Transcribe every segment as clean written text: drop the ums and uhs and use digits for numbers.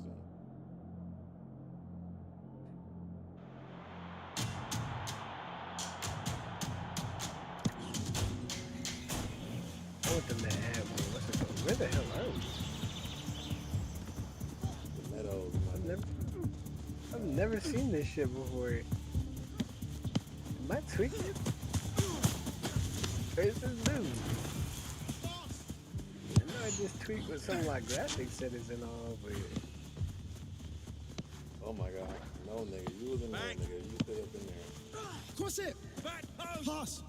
this one. I want them to add more. What's it called? Where the hell are we? The Meadows, I've never seen this shit before. Am I tweaking? Where's this dude? I know I just tweaked with some of my graphics settings and all, but oh my god. No, nigga. You was in there, nigga. You stay up in there. Cross it! Back post! Pass!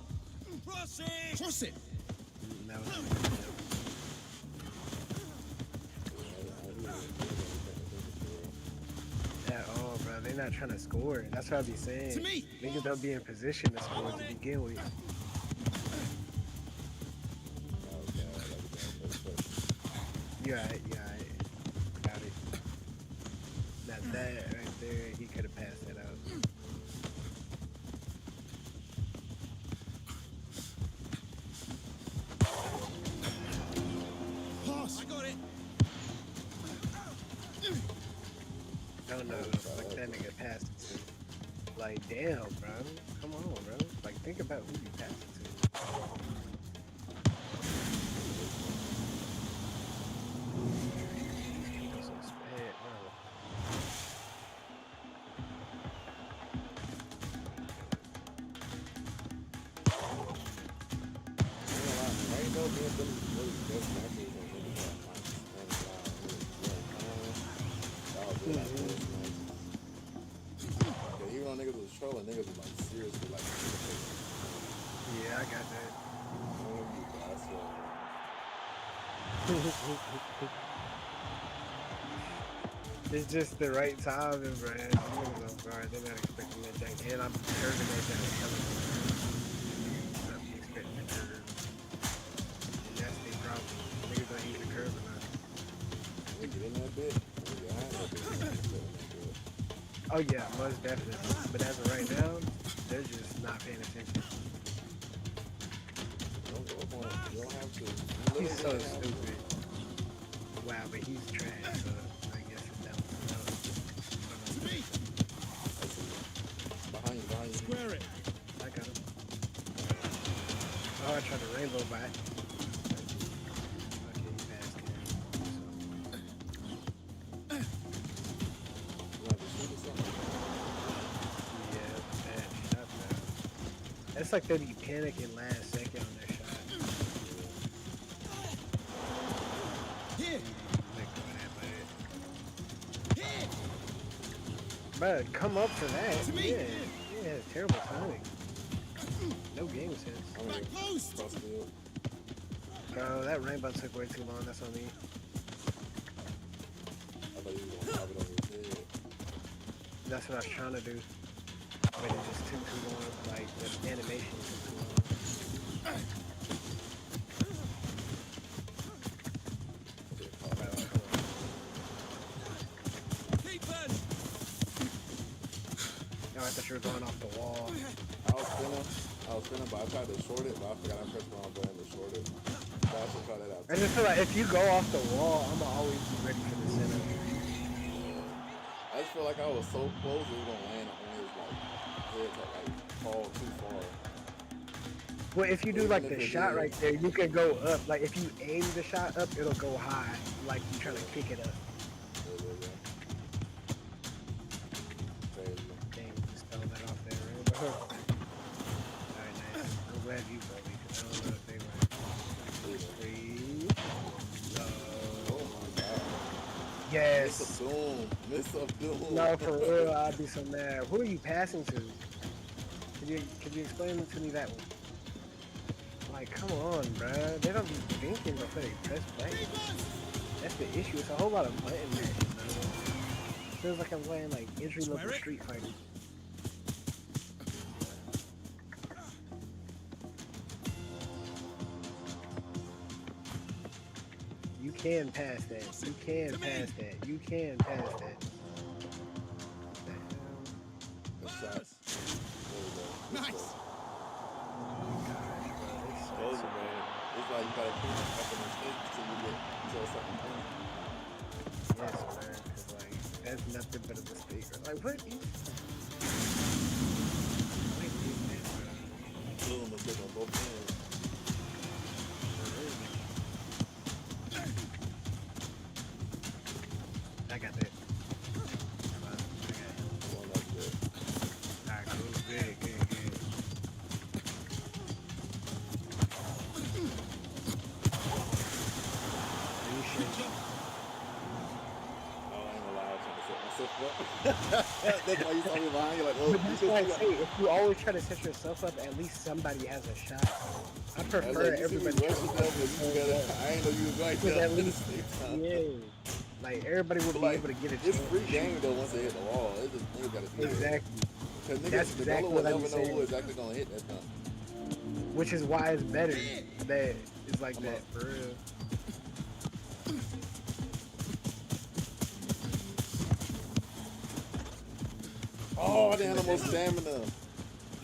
Cross it! Cross it! no. At all, bro. They're not trying to score. That's what I be saying. To me. Niggas don't be in position to score to begin with. You alright, you alright. Got it. Now that right there, he could have passed that out. Pass! I got it! Don't know, like that nigga passed it to. Like, damn, bro. Come on, bro. Like, think about who you passed it to. Even though niggas was trolling, niggas was like seriously like. Yeah, I got that. It's just the right time, and bro, they're not expecting that jank, and I'm curving that down hella. I'm expecting the curve. And that's the problem. Niggas don't use the curve enough. Get in that bit. Oh yeah, most definitely. But as of right now, they're just not paying attention. You don't have to. He's so stupid. Wow, but he's trash, so I guess it's down. To me! Behind you. Square it! I got him. Oh, I tried to rainbow by. Okay, you passed him. Yeah, bad shot now. That's like they be panicking last second on their shot. Here! Bro, come up for that. To me. Yeah, terrible timing. No game sense. Back post! Bro, that rainbow took way too long. That's on me. I thought you were gonna pop it over his head. That's what I was trying to do. But it just took too long. Like, the animation took too long. I thought you were going off the wall. I was spinning, but I tried to short it, but I forgot I pressed the wrong button to short it. So I should try that out. I just feel like if you go off the wall, I'm gonna always be ready for the center. I just feel like I was so close it was gonna land on his like head to like fall too far. Well, if you do like the shot right there, you can go up. Like if you aim the shot up, it'll go high. Like you trying to kick it up. Crazy. Dang, just throw that off there, right? Alright, nice. I'm glad you broke me, because I don't know if they were. Oh my god. Yes. Miss a doom. No, for real, I'd be so mad. Who are you passing to? Could you explain to me that one? Like, come on, bruh. They don't be thinking before they press play. That's the issue. It's a whole lot of button mashes, though. Feels like I'm playing like entry level Street Fighter. You can pass that. You can pass that. You can pass that. Good shot. Nice! Those are man. It's like you gotta keep up in mistakes until you get until something. Yes, man. 'Cause, like, That's nothing but a mistake. Like, what? Little mistake on both ends. I got that. One up there. Alright, cool. Good. That's why you saw me behind you like, oh, But that's why I say, if you always try to set yourself up, at least somebody has a shot. I prefer everybody. I ain't know you was right there. Yeah. Like, everybody would be able to get a chance. It's free game though once they hit the wall. It's just niggas gotta do Exactly. Because niggas, That's the exactly goalie what will I'm never know saying. who is actually gonna hit that time. Which is why it's better that it's like that, for real. Oh, I didn't have no more stamina.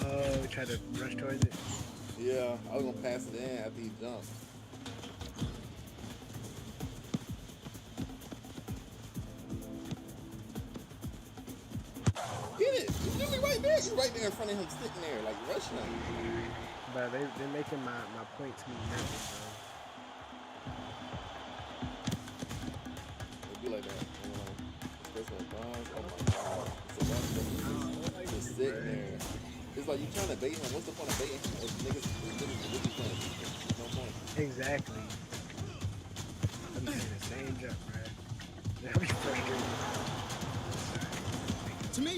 Oh, try to rush towards it. Yeah, I was gonna pass it in after he jumped. Get it! He's literally right there. You're right there in front of him, sitting there, like rushing him. But they're making my point to me nervous, bro. It'd be like that. You know, especially when Bonds. Oh my god. It's a bunch of just sitting there. It's like you trying to bait him. What's the point of baiting him if niggas really playing defense? No point. Exactly. I'm saying the same jump, bro. I'll be frustrated. To me.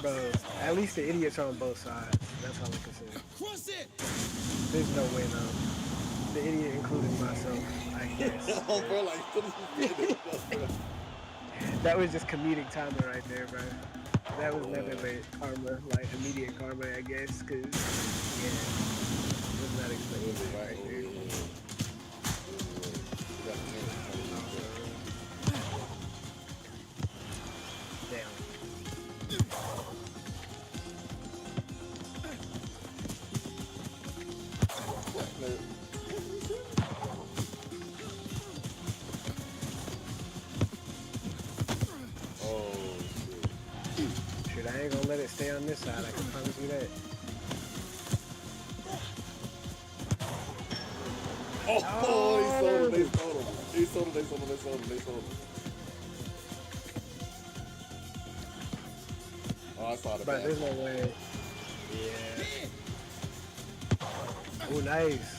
Bro, at least the idiots are on both sides. That's all I can say. Cross it. There's no way, no. The idiot, including myself, I guess. Oh, bro, like, That was just comedic timing right there, bro. That was nothing but karma, like immediate karma, I guess, because, yeah, was not expecting that right there. Damn. Shit, I ain't gonna let it stay on this side, I can promise you that. Oh, they sold him. Oh, I saw the But back. there's no way. Yeah. Oh, nice.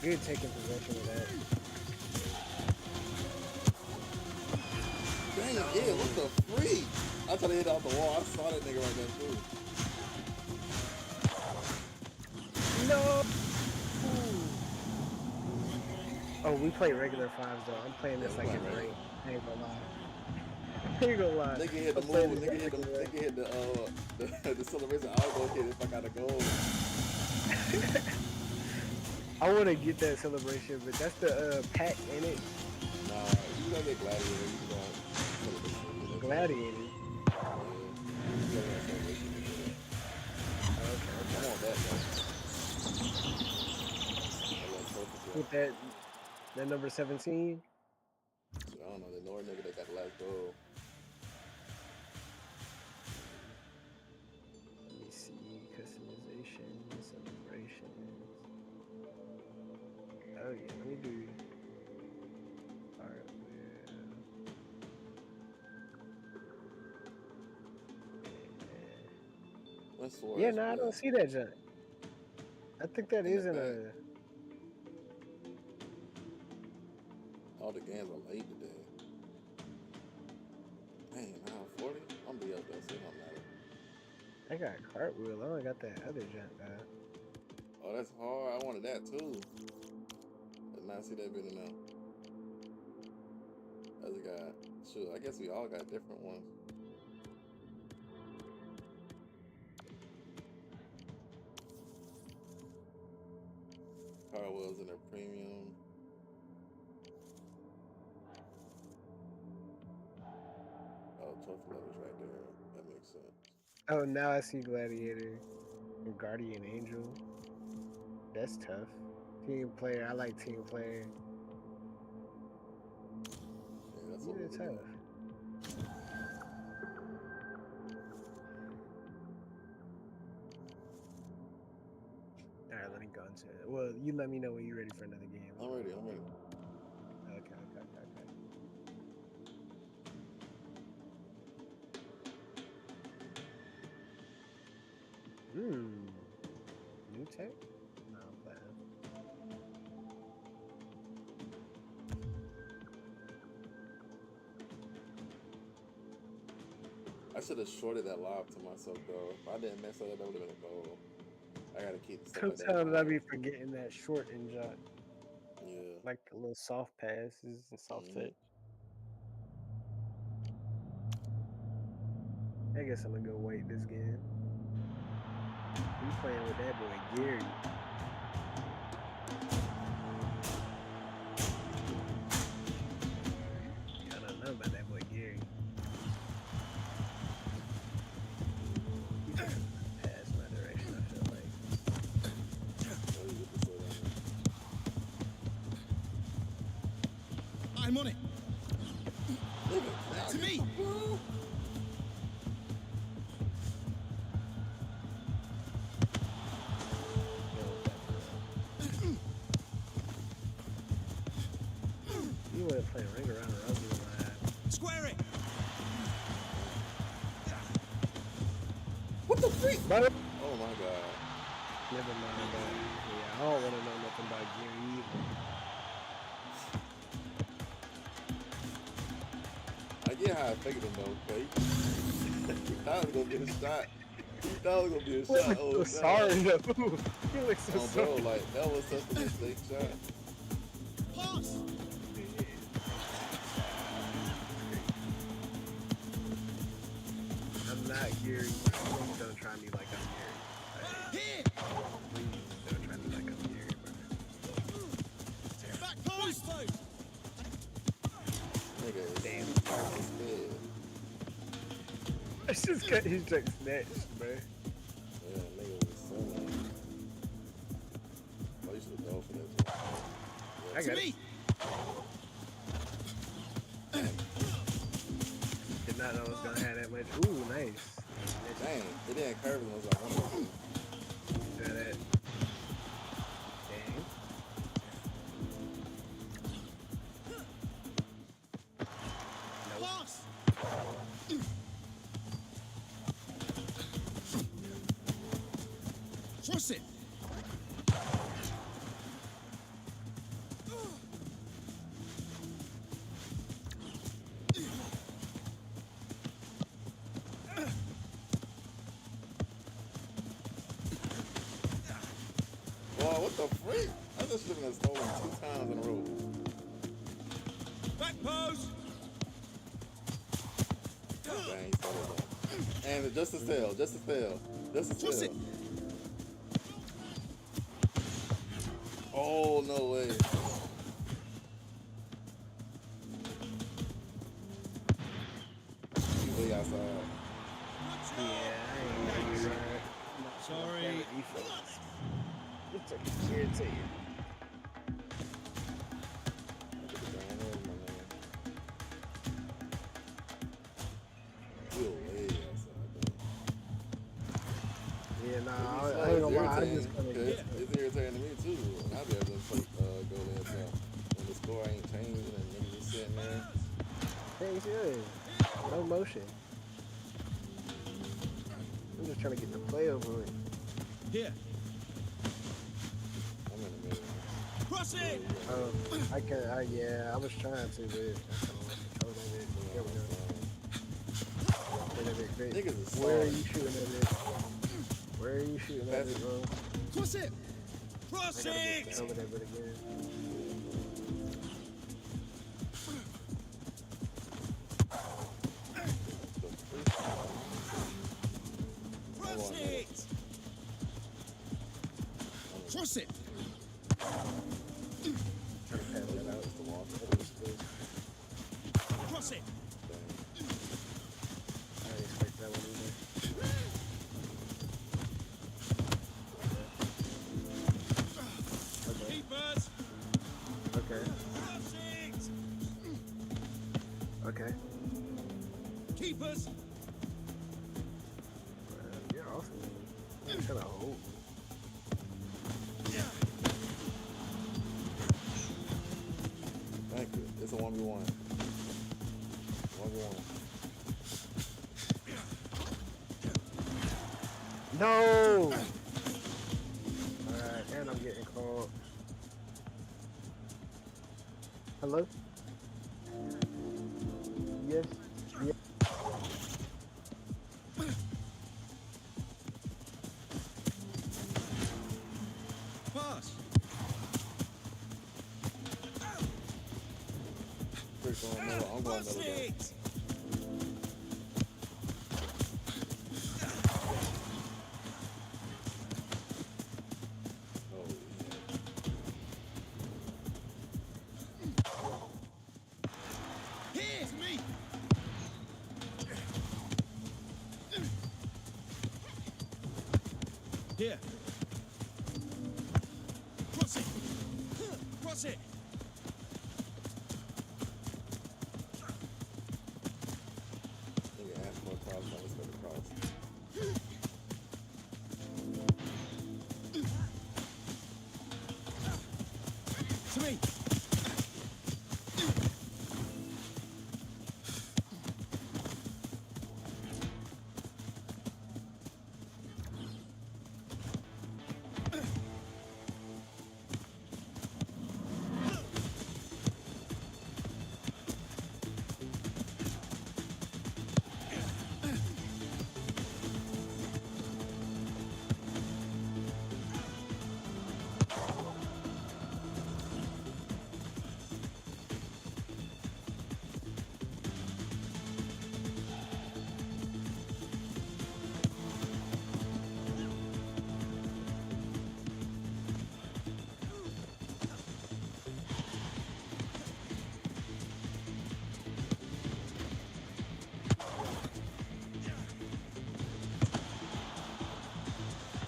Good taking possession of that. Dang, yeah, what the freak? I tried to hit out the wall. I saw that nigga right there, too. No! Oh, we play regular fives, though. I'm playing this like in rain. I ain't gonna lie. I ain't gonna lie. Nigga hit the move. Nigga hit the celebration. I'll go hit if I got a goal. I want to get that celebration, but that's the pack, ain't it? Nah, you gotta get gladiator. You go celebration. Gladiator. Okay. I want that though. With that number 17. I don't know. The North nigga that got the last goal. Let me see. Customization, celebrations. Oh yeah, let me do hardware. Yeah, no, I don't see that junk. I think that isn't a. All the games are late today. Dang, now 40? I'm gonna be up there, so it don't matter. I got cartwheel. I only got that other junk, though. Oh, that's hard. I wanted that too. But now I see that video now. Other guy. Shoot, I guess we all got different ones. Car wheels in their premium. Oh, trophy levels right there. That makes sense. Oh, now I see Gladiator and Guardian Angel. That's tough. Team player. I like team player. Yeah, that's These what are we're tough. doing. All right, let me go into it. Well, you let me know when you're ready for another game. I'm ready. I'm ready. Okay. New tech? No, I'm playing. I should have shorted that lob to myself though. If I didn't mess up, that would have been a goal. I gotta keep stuff like that in Sometimes I mind. be forgetting that short and jump, Yeah. like the little soft passes and soft touch. I guess I'm gonna go wait this game. We playing with that boy Gary. I don't know about that boy Gary. He's gonna pass my direction, I feel like. I'm on it. To me. You wanna play ring around or ugly line. Square it. What the freak? But Oh my god. never mind that. Yeah, I don't wanna know nothing about Gary either. I get how I figured him though, but he thought it was gonna be a shot. He thought it was gonna be a shot. Oh, so sorry though. You look so oh, bro, sorry. like that was such a mistake shot. Pass. I'm not Gary. Please don't try me like I'm Gary. Here. Please don't try me like I'm Gary, bro. Back post. Nigga, Damn. it's dead. It's just cut his like snatched, bro. Yeah, nigga was so lame. Oh, you should have gone for that. I got it. Did not know it was gonna have that much. Ooh, nice. Dang, it didn't curve as much as I wanted to. Got that. Dang. Pass. Cross it. Boy, what the freak? I just should have stolen 2 times in a row. Back post. Dang, he stole that. And just a steal, just a steal, just a Cross steal. it. Oh, no way. You way outside. Yeah, I ain't gonna be right. Sorry. Defense. It's like irritating. You way outside, though. Yeah, nah, I It's ain't gonna lie. I irritating, just gonna 'cause it's irritating to me too. And I'll be able to play, go there now. When the score ain't changing and niggas just sitting there. Things good. No motion. I'm just trying to get the play over with. Here. I'm in the middle. Cross it. Yeah, I was trying to, but I don't control of it. There we go. Great. Niggas is Where are soft. you shooting at it? Where are you shooting at it, bro? Cross it. I Cross gotta get it. over there, but again. Cross it. Cross it. Trying to pass that out. It's the wall. Cross it. I didn't expect that one either. trying to hold. Thank you. It's a 1v1. 1v1. No! Alright, and I'm getting called. Hello? Yes? Yes. Pass. Chris going middle. I'm going Cross middle. Though. it. Oh, yeah. Here's me. Here. Cross it. Cross it. Nigga asked for a cross. I was for the cross. To me.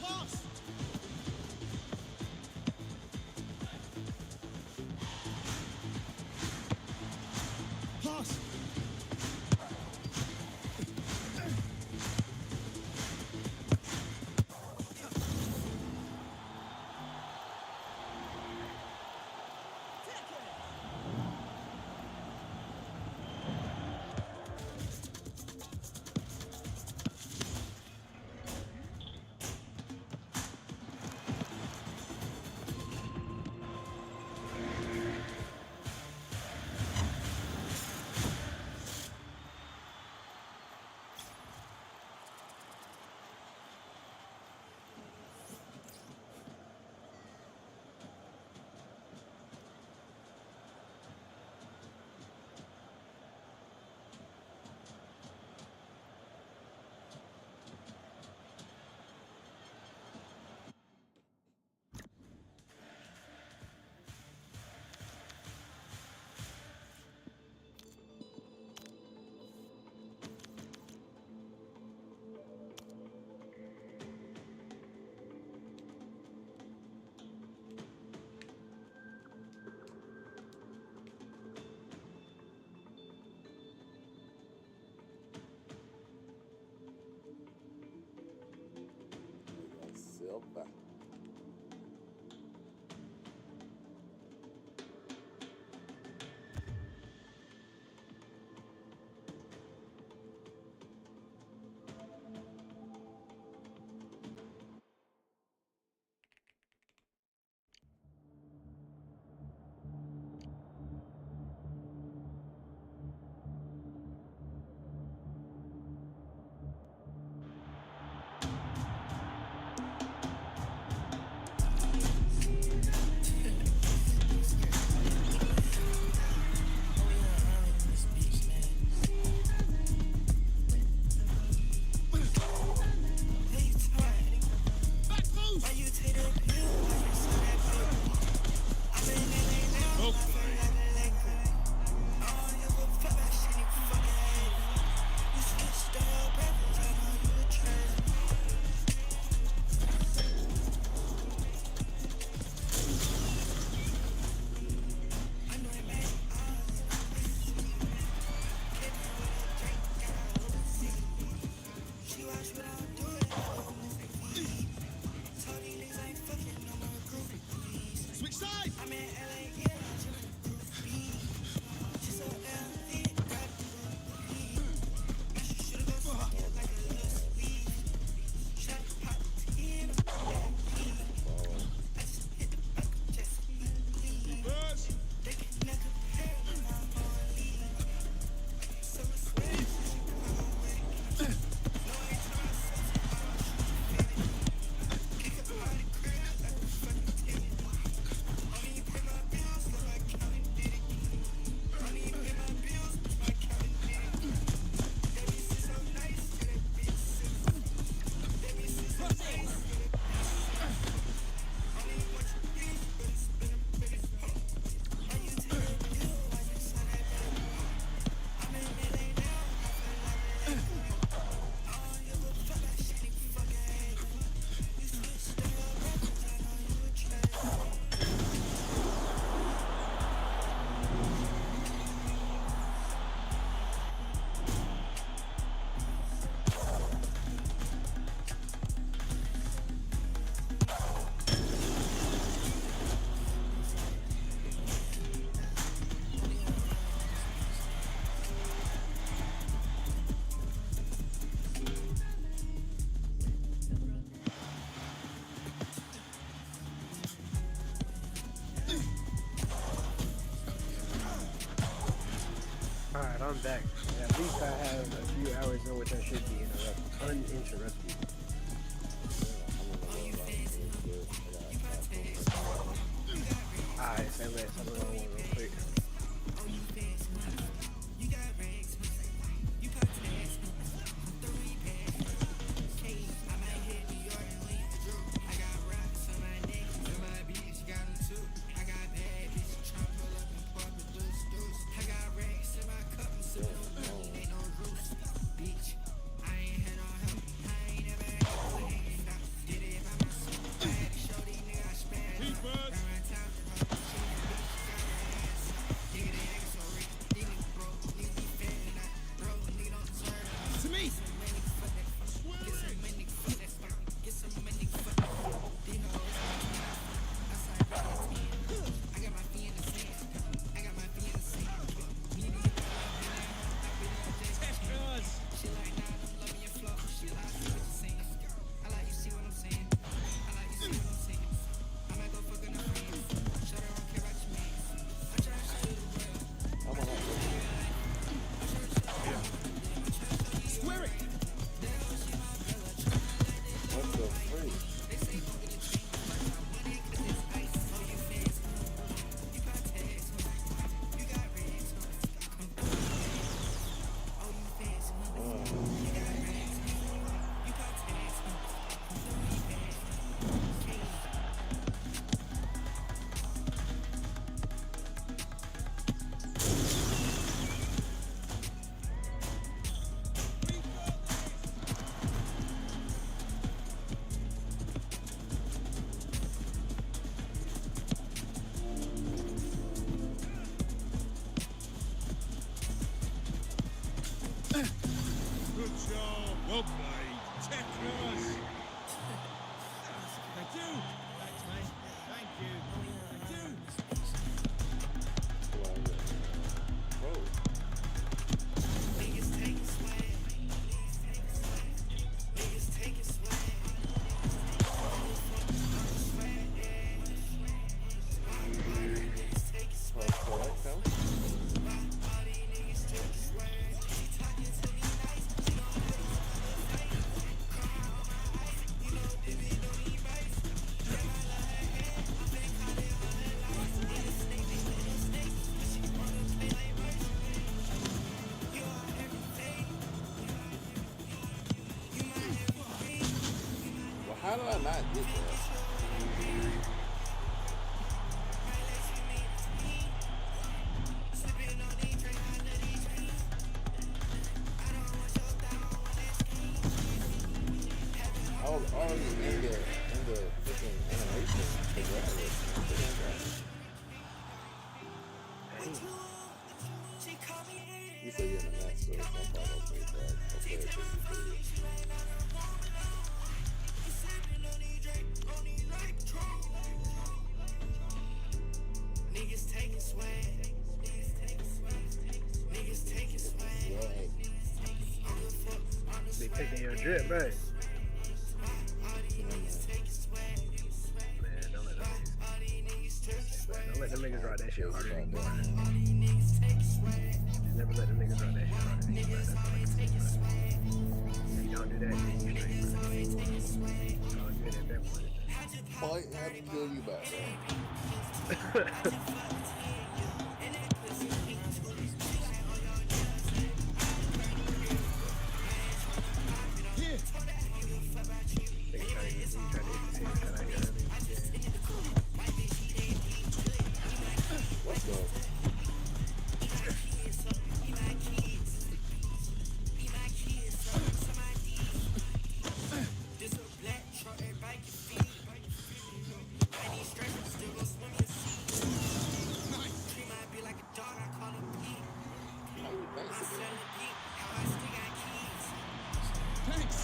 Pass. Pass. Silva. I'm back. At least I have a few hours in which I should be uninterrupted. Alright, say less. I'm gonna real quick. To me. Square it. What the freak? Good job. Well played. Tetris. Thank you. Thanks, mate. Thank you. Thank you. Bro. Well, how did I not get that? I was already in the freaking animation. You said you're in the match, so it's no problem. I'll play it back. I'll play it till you do it. They taking your drip, right? Man, don't let them niggas rock that shit hard anymore. Never let them niggas rock that shit hard anymore. If you don't do that, then you straight, bro. It's all good at that point. Fight, have to kill you back, bro. Here. Let's go. Thanks.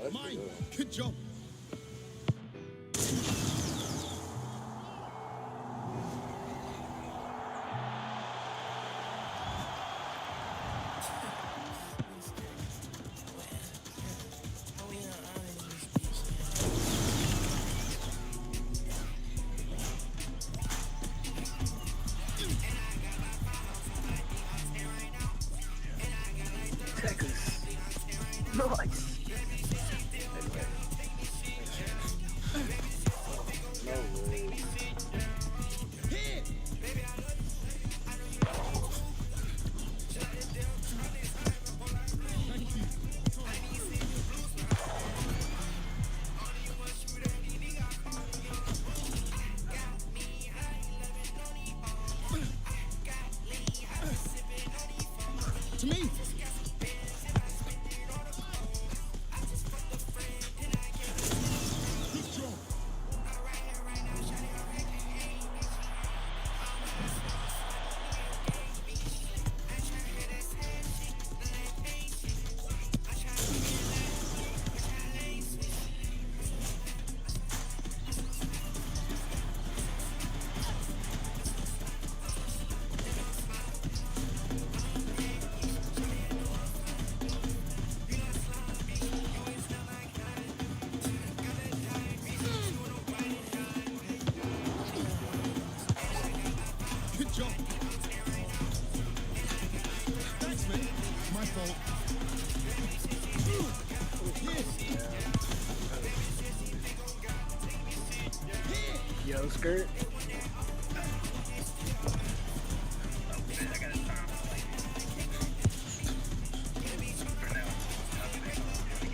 That's Mine. good. Good job. No skirt.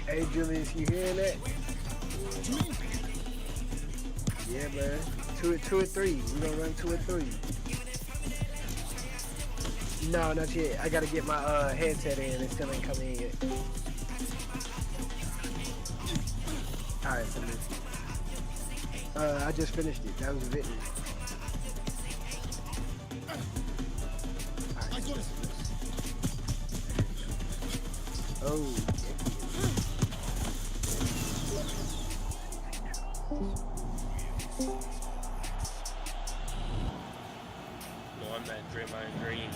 Hey Julius, you hearing that? Yeah, man. Two or three. We gonna run 2 or 3. No, not yet. I gotta get my headset in. It still ain't coming in yet. Alright, so I just finished it. That was a victory. I got it. Oh. No, I'm not Draymond Green. I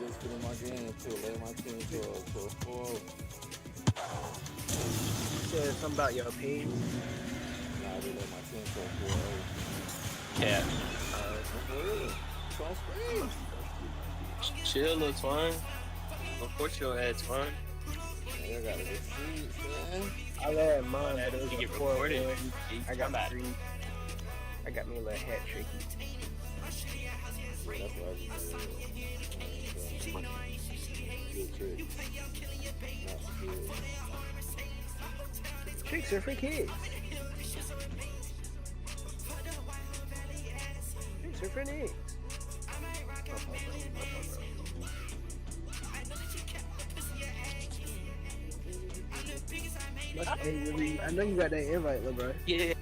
just put in my game to lay my team to a 4. Said something about your page. Nah, I did let my team to a 4. Cat. It's on screen. Chill, little twine. Of course your ass twine. I got a receipt, man. I let mine. That It was you a get 4. recorded. I got 3. I got me a little hat tricky. Yeah, that's what I just did. Good trick. Not good. Tricks are for kids. Tricks are for niggas. Hey, I know you got that invite, little bro. Yeah.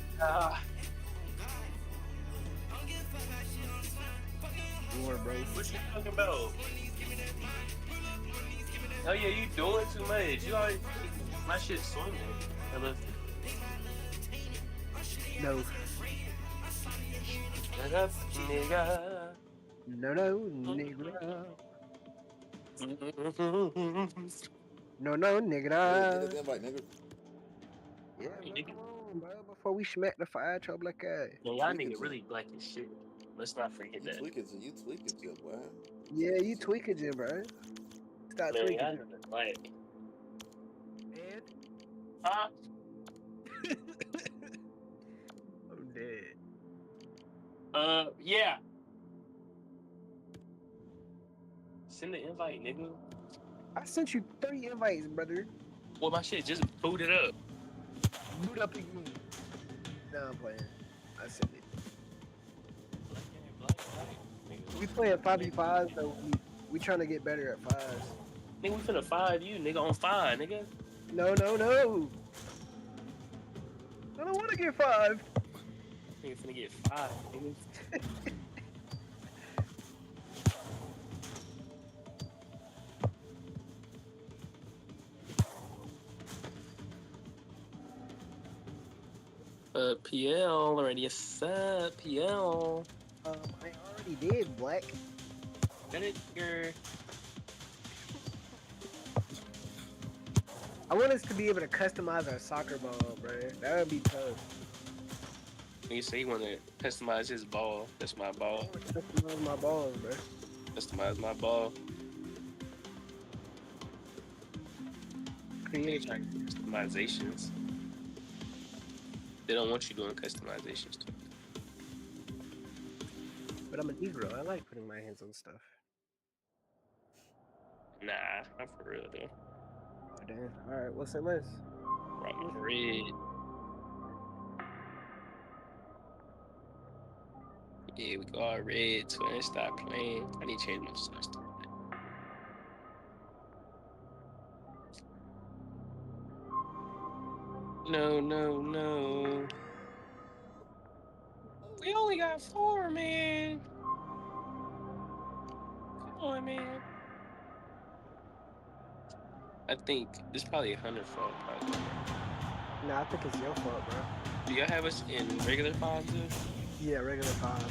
War, bro. What you talking about? Oh yeah, you doing too much. You always my shit's swinging. Hello. No. Shut up, nigga. No, nigga. No, nigga. Get this invite, nigga. Yeah, man, come on, bro. Before we smack the fire trouble like that. Man, y'all nigga really black as shit. Let's not forget that. You tweak it, boy. Yeah, you tweaking it, bro. Stop Man, tweaking y'all it. nigga black. And Huh? I'm dead. Yeah. Send the invite, nigga. I sent you 3 invites, brother. Well, my shit just booted up. Boot up again. Nah, I'm playing. I sent it. We playing 5v5, so we trying to get better at 5s. Nigga, we finna 5 you, nigga, on 5, nigga. No. I don't want to get 5. Nigga finna get 5, nigga. PL already set. PL. I already did, Black. Vinegar. I want us to be able to customize our soccer ball, bro. That would be tough. Nigga say he wanna customize his ball. That's my I ball. want to customize my balls, bro. Customize my ball. Create. Customizations. They don't want you doing customizations too. But I'm a Negro. I like putting my hands on stuff. Nah, not for real though. Oh, damn. Alright, what's that list? Rock red. Yeah, we go all red. Twin, stop playing. I need to change my stuff. No. We only got 4, man. Come on, man. I think it's probably 100 fault. Probably. Nah, I think it's your fault, bro. Do y'all have us in regular 5 too? Yeah, regular 5.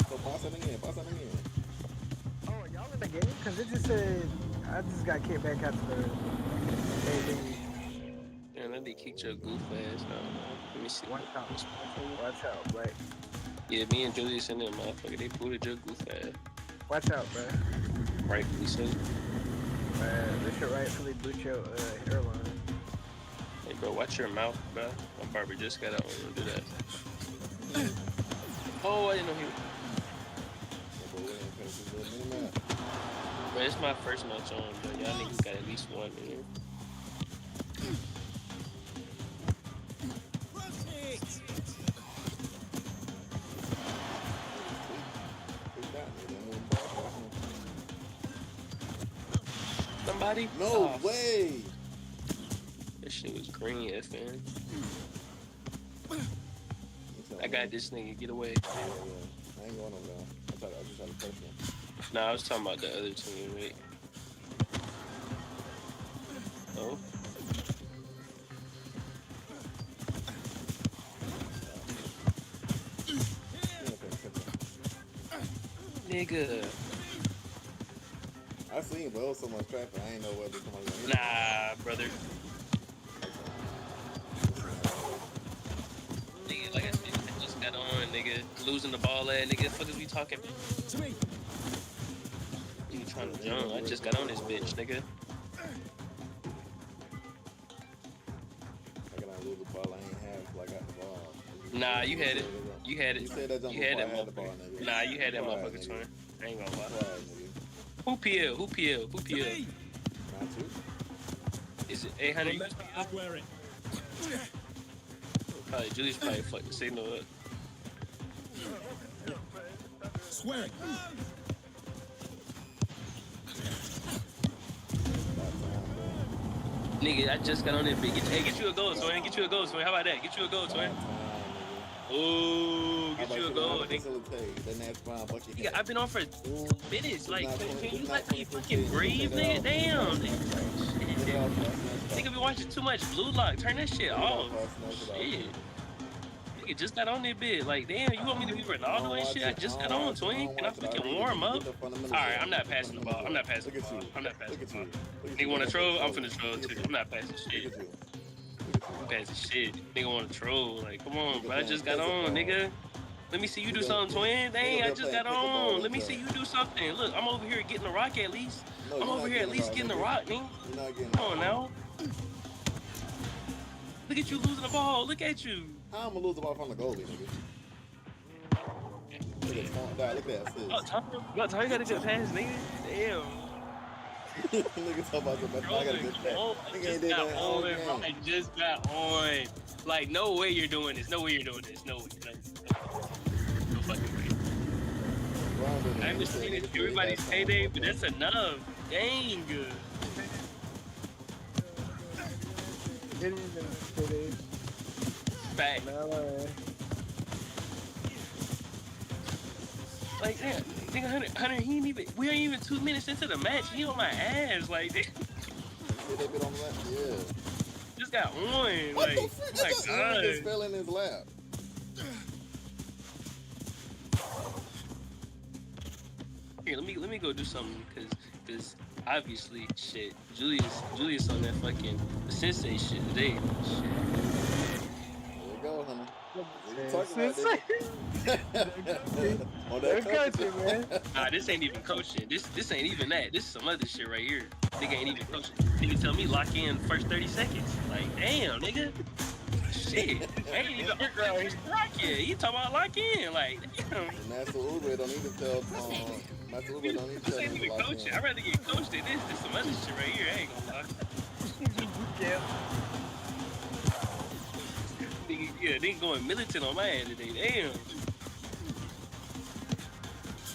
So pass it again. Oh, y'all in the game? Because it just said, I just got kicked back out to the thing. Damn, that they kicked your goof ass out. Let me see. Watch out, Black. Yeah, me and Julius and them motherfucker, they booted your goof ass. Watch out, bro. Rightfully so. This should rightfully boot your hairline. Hey, bro, watch your mouth, bro. My barber just got out. Don't do that. Oh, I didn't know he was. Bro, it's my first match on, but y'all niggas got at least one in here. Somebody? No way! That shit was green, FN. I got this nigga. Get away. I ain't going over there. I just had a person. Nah, I was talking about the other team. Wait. Oh. Nigga. I seen Will so much traffic. I ain't know whether somebody was gonna hit Nah, brother. Nigga, like I said, I just got on, nigga. Losing the ball at, nigga. The fuck is we talking about? You trying to jump? I just got on this bitch, nigga. I gotta lose the ball. I ain't have till I got the ball. Nah, you had it. You had it. You said that jump You had before that I had the ball, motherfucker. nigga. Nah, you had that Quiet, motherfucker, nigga. twin. I ain't gonna lie. Quiet, nigga. Who PL? Who PL? Who PL? Not you. Is it 800 USP? Square it. Probably Julius probably fucked the signal up. Square it. Nigga, I just got on that bitch. Hey, get you a goal, twin. Get you a goal, twin. How about that? Get you a goal, twin. Ooh, get you a goal, nigga. Nigga, I've been on for 2 minutes. Like, can you let me fucking breathe, nigga? Damn, nigga. Shit. Nigga be watching too much Blue Lock. Turn that shit off. Shit. Nigga just got on that bit. Like, damn, you want me to be Ronaldo and shit? I just got on, twin. Can I fucking warm up? Alright, I'm not passing the ball. I'm not passing the ball. I'm not passing the ball. Nigga wanna troll? I'm finna troll too. I'm not passing shit. I'm passing shit. Nigga wanna troll. Like, come on, bro. I just got on, nigga. Let me see you do something, twin. Dang, I just got on. Let me see you do something. Look, I'm over here getting the rock at least. I'm over here at least getting the rock, nigga. Come on now. Look at you losing the ball. Look at you. How I'm gonna lose the ball from the goalie, nigga? Look at that. Look at that. Oh, Tom, you got a good pass, nigga. Damn. Nigga talking about the best. I got a good pass. I just got on, bro. I just got on. Like, no way you're doing this. No way you're doing this. No way. No fucking way. I understand it's everybody's payday, but that's enough. Dang good. Back. Like, damn, nigga, Hunter, he ain't even, we ain't even 2 minutes into the match. He on my ass. Like, they bit on that? Yeah. Just got on. What Like, the frick? my Just God. fell in his lap. Here, let me go do something, cause obviously, shit, Julius on that fucking the sensei shit today. Shit. There you go, honey. On that coaching, man. Nah, this ain't even coaching. This ain't even that. This is some other shit right here. Nigga ain't even coaching. Nigga tell me lock in first 30 seconds. Like, damn, nigga. Shit. I ain't even rock yet. He talking about lock in. Like, damn. Master Uber don't need to tell. Master Uber don't need to This tell ain't him even to lock coaching. in. I'd rather get coached than this. This some other shit right here. I ain't gonna lie. Yeah. Nigga going militant on my ass today. Damn.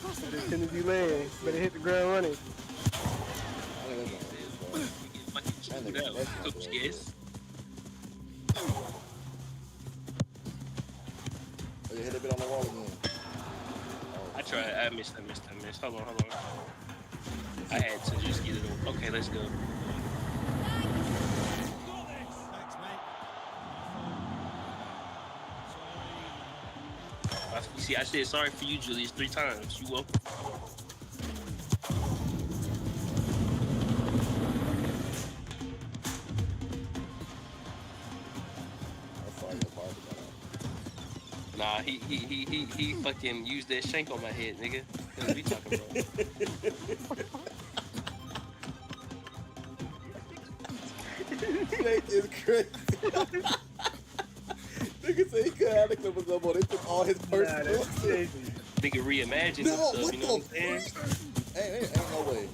As soon as you land, better hit the ground running. I think that's not good, bro. Coach, yes. Oh, you hit a bit on the wall again. I tried. I missed. Hold on. I had to just get it over. Okay, let's go. You see, I said sorry for you, Julius, 3 times. You welcome. Nah, he fucking used that shank on my head, nigga. What are we talking about? Shake is crazy. Nigga say he couldn't have the Clippers no more. They took all his personal. Nah, that's crazy. Nigga reimagined No, himself, what you know what I'm saying? Ain't no way.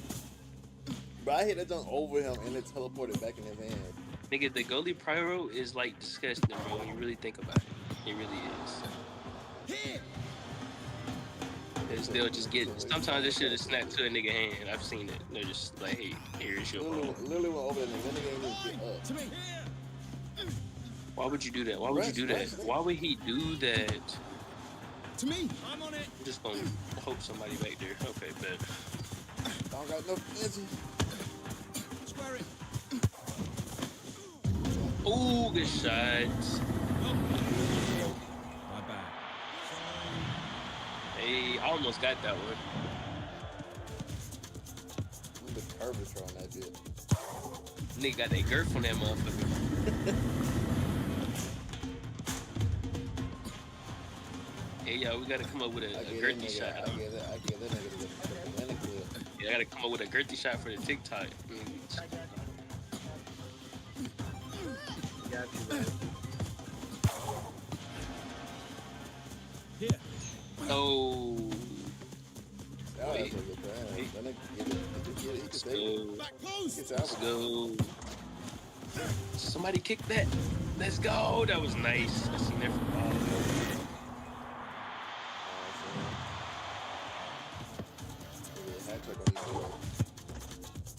But I hit that jump over him and it teleported back in his hand. Nigga, the goalie pyro is like disgusting, bro, when you really think about it. It really is. Because they'll just get, sometimes they should have snapped to a nigga hand. I've seen it. They're just like, hey, here's your ball. Literally went over that nigga. That nigga ain't even get up. Why would you do that? Why would you do that? Why would he do that? To me, I'm on it. I'm just gonna hope somebody back there. Okay, bet. I don't got no energy. Square it. Ooh, good shots. My bad. Hey, I almost got that one. We the curvature on that bitch. Nigga got that girth on that motherfucker. Hey, yo, we gotta come up with a girthy shot. I get that nigga the clip. Yeah, I gotta come up with a girthy shot for the TikTok. Got you, man. Here. Oh. Wait. Let's go. Back post. Let's go. Somebody kick that. Let's go. That was nice. I seen that from all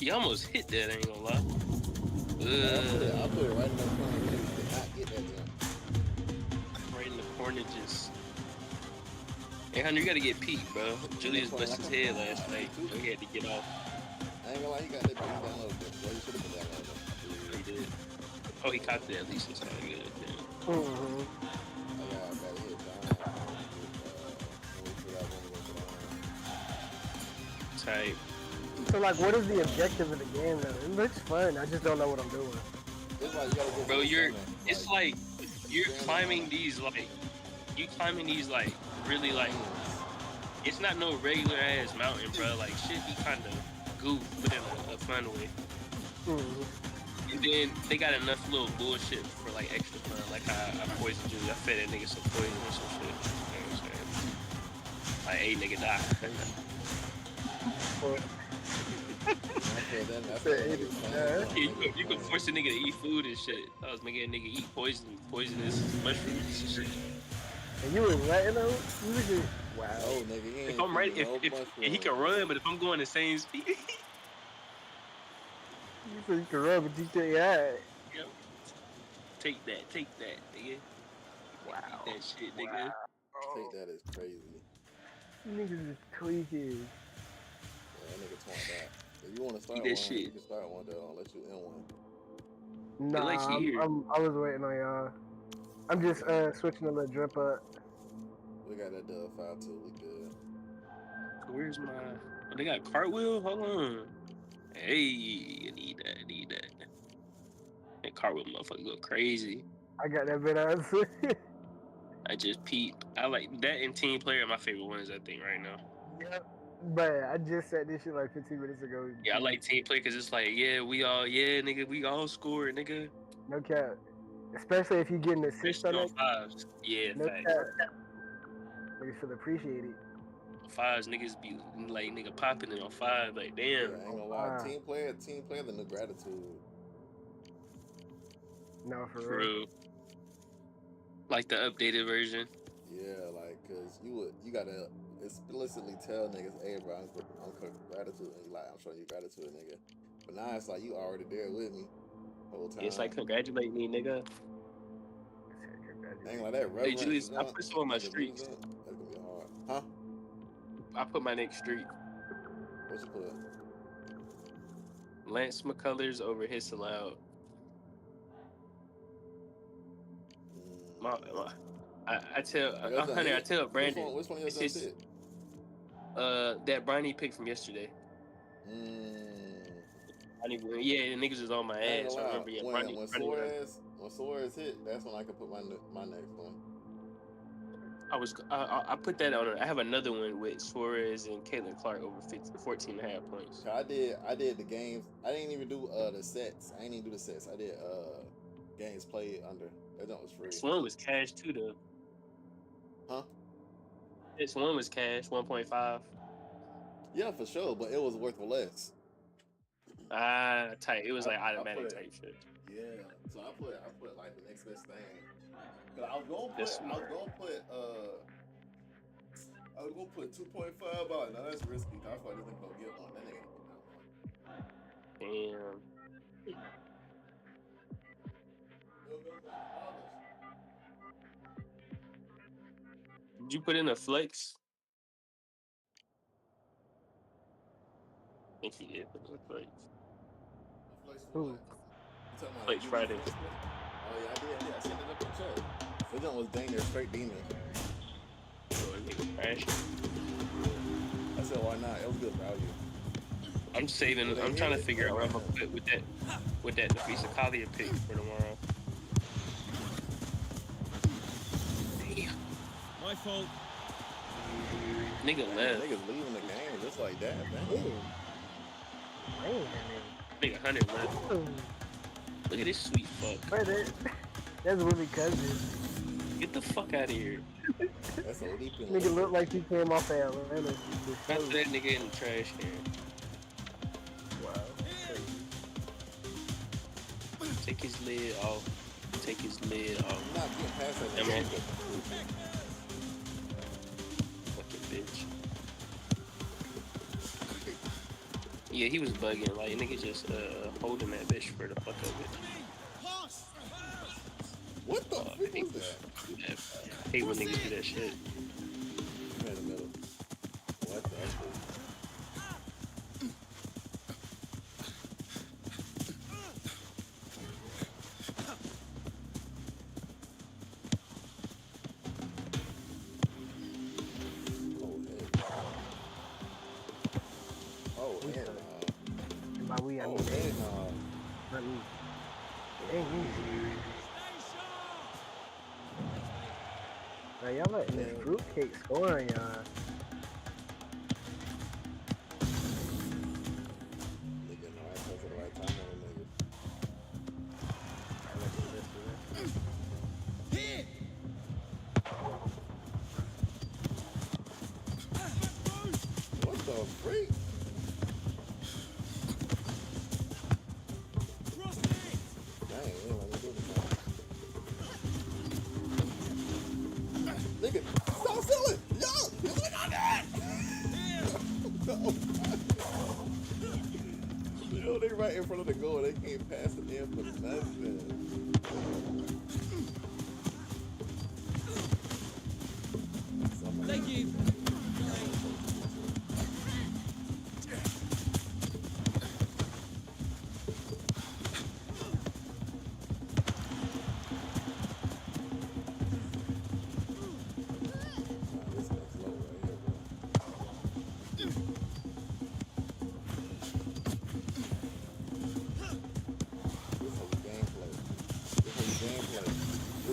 He almost hit that, I ain't gonna lie. I put it right in the corner. He did not get that jump. Right in the corner, just. Hey, Hunter, you gotta get Pete, bro. Julius busted his head last night, so he had to get off. I ain't gonna lie, he got that beat downloaded. Well, he should have been downloaded. He did. Oh, he caught it at least. It's kind of good. Yeah. Mm-hmm. I got hit down. Type. So, like, what is the objective of the game, though? It looks fun. I just don't know what I'm doing. It's like you gotta go. Bro, it's like you're climbing these like really like it's not no regular ass mountain, bro. Like shit be kind of goof, but in a fun way. Mm-hmm. And then they got enough little bullshit for like extra fun. Like I poisoned you, I fed that nigga some poison or some shit. You know what I'm saying? Like, hey nigga die. You can force a nigga to eat food and shit. I was making a nigga eat poisonous mushrooms and shit. And you was letting him? You was just, wow. Oh, nigga, if I'm ready, if he can run, but if I'm going the same speed. You said you can run, but you can't hide. Yep. Take that, nigga. Wow. Eat that shit, nigga. Wow. Take that is crazy. You niggas is tweaking. Yeah, that nigga taunt that. If you want to start Eat that one, shit. you can start one, though. I'll let you in one. Nah, I was waiting on y'all. I'm just switching a little drip up. We got that dub file too. We good. Where's my? Oh, they got cartwheel. Hold on. Hey, I need that. That cartwheel motherfucker go crazy. I got that bit out. I just peeped. I like that and team player. My favorite ones, I think, right now. Yep. But I just said this shit like 15 minutes ago. Yeah, I like team player because it's like, nigga, we all score, nigga. No cap. Especially if you get an assist on it. Fives. Yeah, No facts. cap. Niggas should appreciate it. Fives, niggas be like, nigga popping it on five. Like, damn. Yeah, I ain't gonna lie. Team player, the new gratitude. No, for real. True. Like the updated version. Yeah, like, cause you gotta explicitly tell niggas, hey, bro, I'm gratitude, and you like, I'm showing you gratitude, nigga. But now it's like you already there with me the whole time. It's like, congratulate me, nigga. Ain't like that. Hey, Julius, I put some on my streaks. That's gonna be hard, huh? I put my next streak. What you put? Lance McCullers over Hits Allowed. I tell Brandon. Which one of yours hit? That Bronny pick from yesterday. Yeah, the niggas was on my ass. I remember. Yeah, when Suarez hit, that's when I could put my next one. I put that on. I have another one with Suarez and Caitlin Clark over 14.5 points. I did the games. I didn't even do the sets. I didn't even do the sets. I did games played under. That one was free. This one was cash too though. Huh? This one was cash 1.5. Yeah, for sure, but it was worth less. Tight. It was like automatic type shit. Yeah. So I put like the next best thing. Cause I was gonna put 2.5 out. Now that's risky. I thought this nigga gonna get one. That nigga ain't Damn. Did you put in a flex? I think he did put in a flex. Who? Flex Friday. Oh yeah, I did. I sent it up in chat. This one was dang near straight demon. Oh, nigga crashing. I said, why not? It was good value. I'm saving. I'm trying to figure out what I'm gonna put with that Nafisa pick for tomorrow. Damn. My fault. Nigga left. Niggas leaving the game just like that, man. Nigga 100 left. Look at this sweet fuck. That's really cousin. Get the fuck out of here. That's a leaping. Nigga look like he came off of Atlanta. That's that nigga in the trash can. Wow. Take his lid off. Take his lid off. I'm not getting past that. Fucking bitch. Yeah, he was bugging. Like, nigga just holding that bitch for the fuck of it. What the fuck was that? I hate when niggas do that shit. In the middle. What the fuck? By we, I mean, not me. Ain't easy. Now y'all letting this fruitcake score on y'all. Nigga, no, I told you the right time on nigga. What the freak? Nigga, stop selling! Yo! You look on that! Yo, they right in front of the goal. They can't pass it in for nothing. Thank you.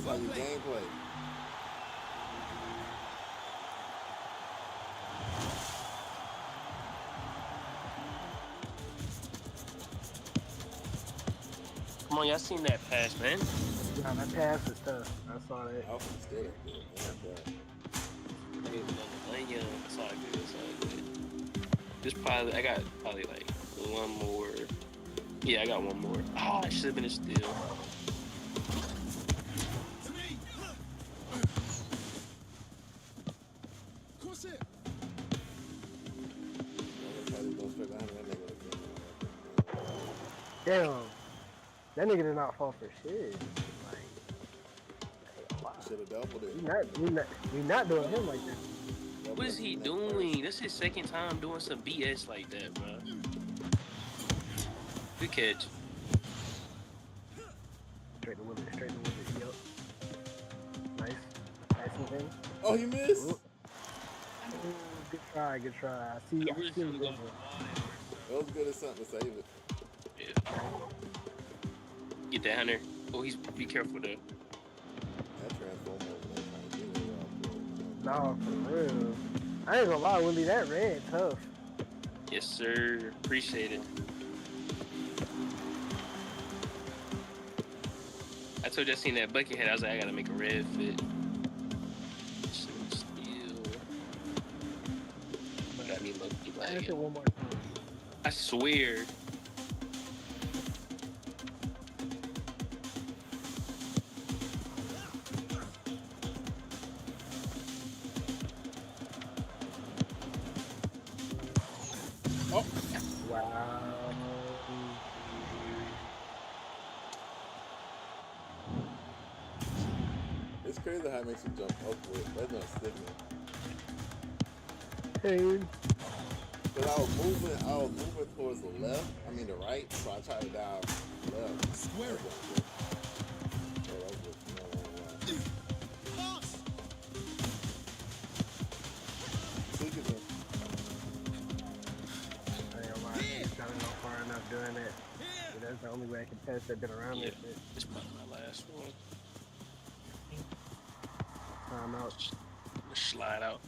Gameplay. Come on, y'all seen that pass, man? Nah, that pass is tough. I saw that. I was still It's all good. It's all good. This probably, I got probably like one more. Yeah, I got one more. Oh, it should have been a steal. Damn. That nigga did not fall for shit. Like, should have doubled it. We not doing him like that. What is he doing? That's his second time doing some BS like that, bro. Good catch. Straight to Willie, yup. Nice. Nice and thing. Oh, you missed? Ooh. Good try. I see you. It was good as something to save it. Yeah. Get that Hunter. Oh, be careful there. That transformer was trying to get it No, for real. I ain't gonna lie, Willie, that red tough. Yes, sir. Appreciate it. I told you I seen that bucket head. I was like, I gotta make a red fit. Got me lucky like it. One more time. I swear. Oh. Wow. It's crazy how it makes you jump upward. That's not sticking. Hey. Because I was moving towards the left. I mean the right. So I tried to dive left. Square it. Pass. I ain't gonna lie, I don't know far enough doing it. But that's the only way I can test that been around this shit. It's probably my last one. Time out. Just slide out.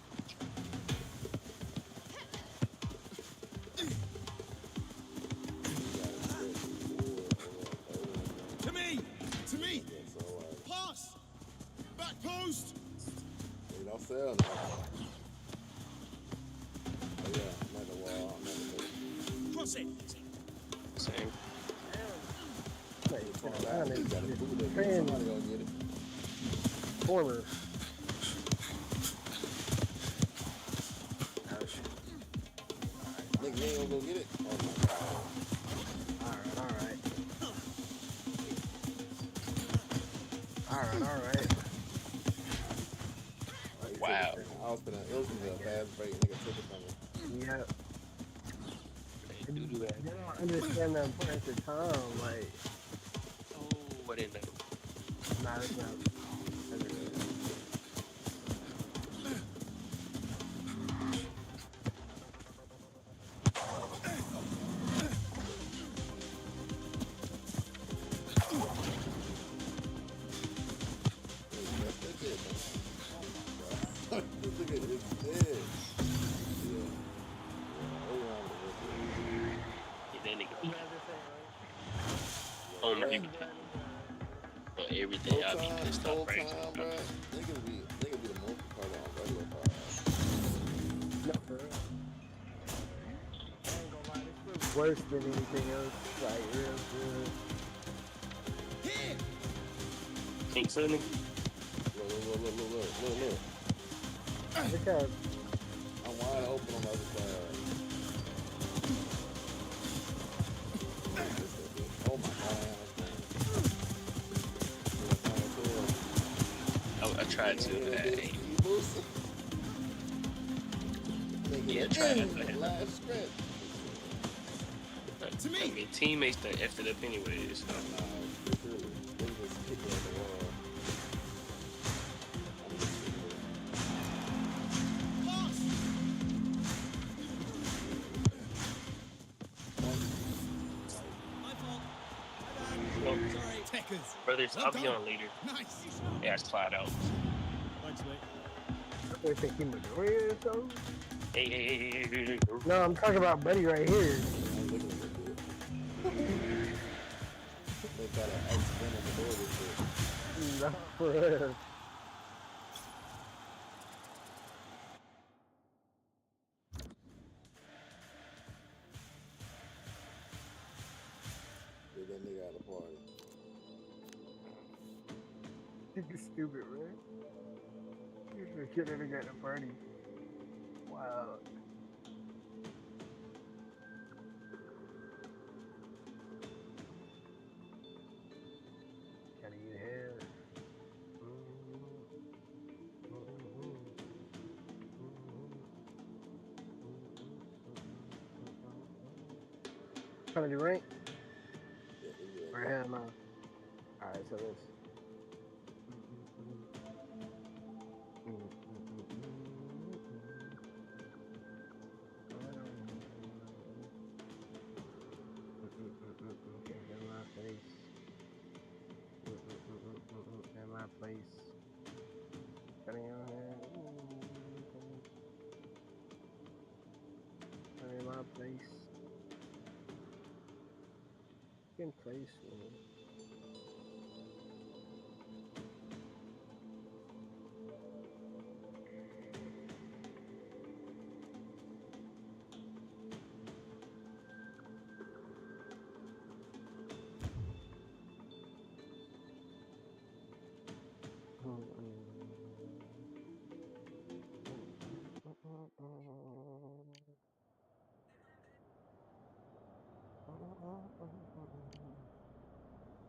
To me. To me. Pass. Back post. You don't sell now. Oh yeah, I'm at the wall. I'm at the Cross it. Same. Somebody gonna get it. Corner. Nigga, you ain't gonna go get it? Oh my god. Alright. Alright. Wow. I was finna, it was gonna be a fast break. Nigga took it from me. Yep. Do that. You don't understand the importance of time, like. Oh, I didn't know. Nah, it's not. On everything. On everything. I'll be pissed off right now. Niggas be the most part on regular part. No, for real. I ain't gonna lie, this feels worse than anything else. Like, real good. Here. Think so, nigga? Look. Look how I'm wide open on the other side. Oh my god. I tried to. Yeah, try it. Last stretch. To me. I mean, teammates that effed it up anyways. So. Brothers, I'll be on later. Nice. Yeah, slide out. Thanks, mate. I think he Midoriya or something. Hey. No, I'm talking about Buddy right here. They got an accident on the door with it. No, for real. Get that nigga out of the party. You stupid, man. You should get that nigga at the party. Wow. Gotta eat hair. Trying to do rank? Or hell no. Alright, so let's. In my place. Getting on here. Second place.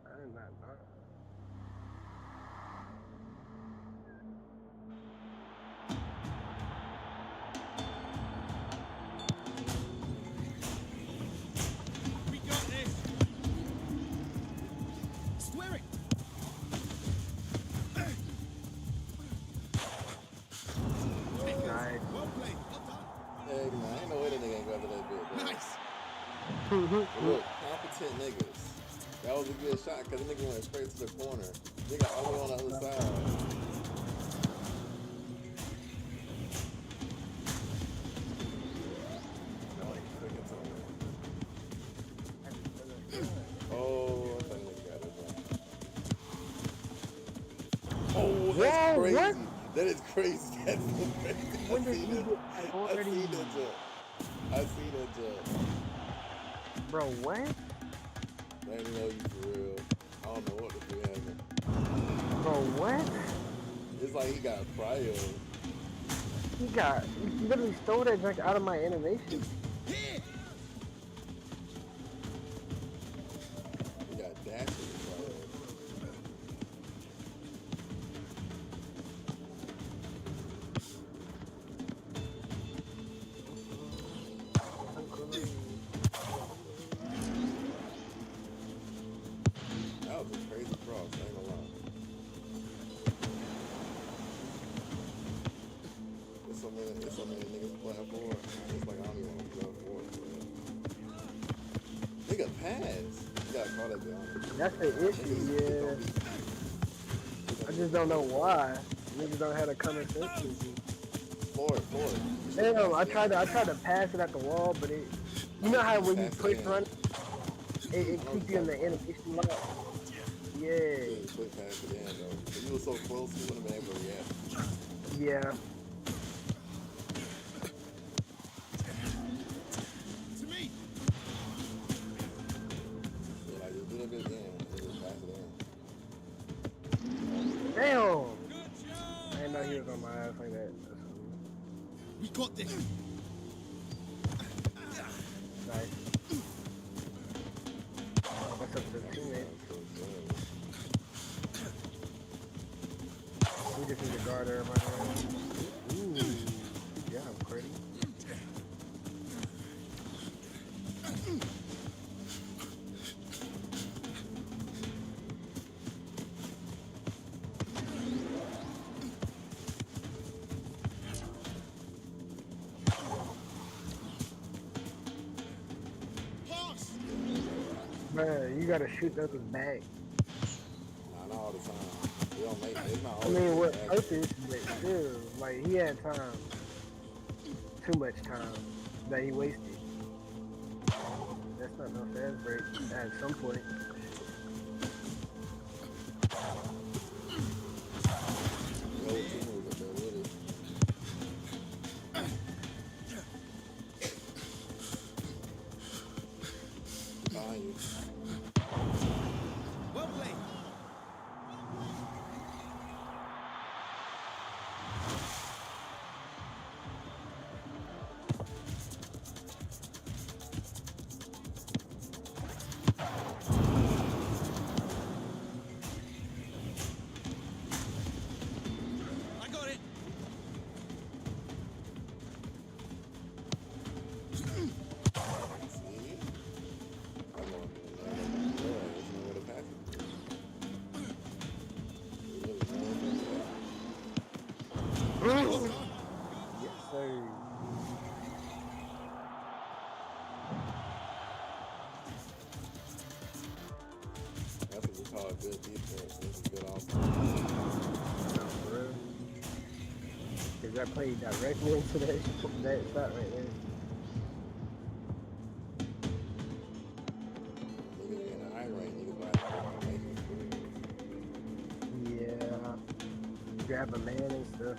I'm not. We got this. Square it. Nice. Well played. Well done. Hey, man, I ain't no way that nigga ain't got to that bit, bro. Nice. Look, competent niggas. That was a good shot because the nigga went straight to the corner. Nigga all the way on the other side. Oh, I thought nigga got it, bro. Oh, that's crazy. What? That is crazy. That's so crazy. When did he get I seen that jump. I seen that jump. Bro, what? I didn't know you for real. I don't know what the fuck happened. Bro, what? It's like he got cryo. He literally stole that drink out of my animation. Here. He got dashed with cryo. That was a crazy cross, I ain't gonna lie. There's so many niggas playing for it. It's like I don't even want to go for it. Nigga pass. You gotta call that down. That's the issue, yeah. I just don't know why. Niggas don't have a common sense. Forward. Damn, I tried to pass it at the wall, but it. You know how when you push run, it keeps you in the animation lock. Yeah. Quick pass to the end though. If you were so close, you wouldn't have been able to react. Yeah. To me. Yeah, like just do that bit again and just pass it in. Damn. Good job. I didn't know he was on my ass like that. We got this. Nice. What's up to the teammate? We just need to guard everybody. Ooh. Yeah, I'm pretty. Pass. Man, you gotta shoot those back. Not all the time. It don't make it's not I always mean, what good. purpose? But still, like, he had time. Too much time that he wasted. That's not no fast break at some point. The whole team was up there with it. Behind you. Well played. I got it. See? I'm going to there's nowhere to pass it. Yes, sir. That's what we call a good defense. This is good offense. No, for real. Cause I played directly into that shot right there. grab a man and stuff.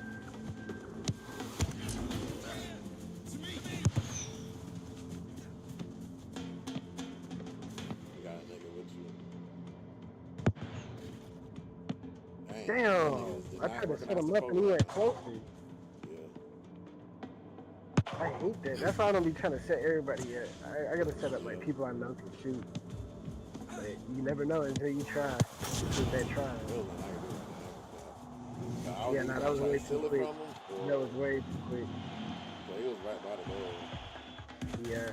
You got a nigga with you. Dang, Damn! I tried to set him up and he went closer. Yeah. I hate that. That's why I don't be trying to set everybody yet. I gotta set up like people I know can shoot. But you never know until you try. With that try. Yeah, nah, that was way too quick. That was way too quick. Well, he was right by the door. Yeah.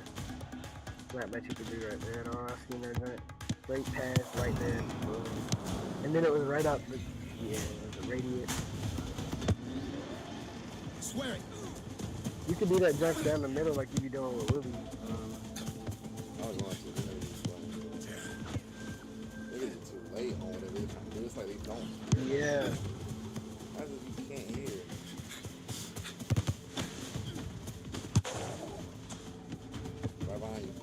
Not much you could do right there at all. I seen that. Straight pass right there. And then it was right up the, yeah, the radius. Swear it. You could do that jump down the middle like you be doing with Willie. I was going to do it. It's too late on whatever they're trying to do. It's like they don't hear. Yeah. How is it you can't hear? Right behind you.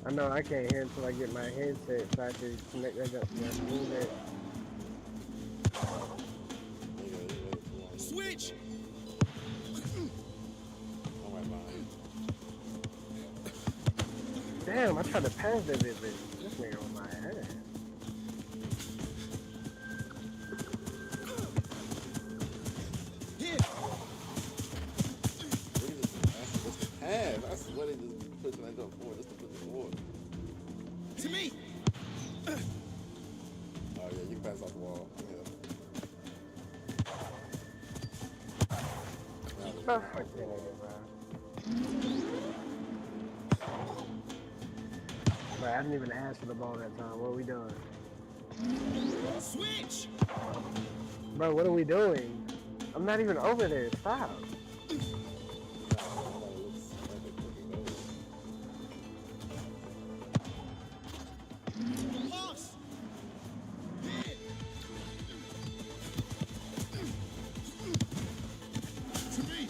I know I can't hear until I get my headset so I can connect that up to my music. Switch! I'm right behind you. Damn, I tried to pass that bit, but this nigga on my ass. Here! That's the pass. That's what they just pushing that up forward. That's to push it forward. To me! Oh yeah, you can pass off the wall. Oh, fuck that nigga, bro. Bro, I didn't even ask for the ball that time. What are we doing? Switch! Bro, what are we doing? I'm not even over there. Stop. Lost! To me!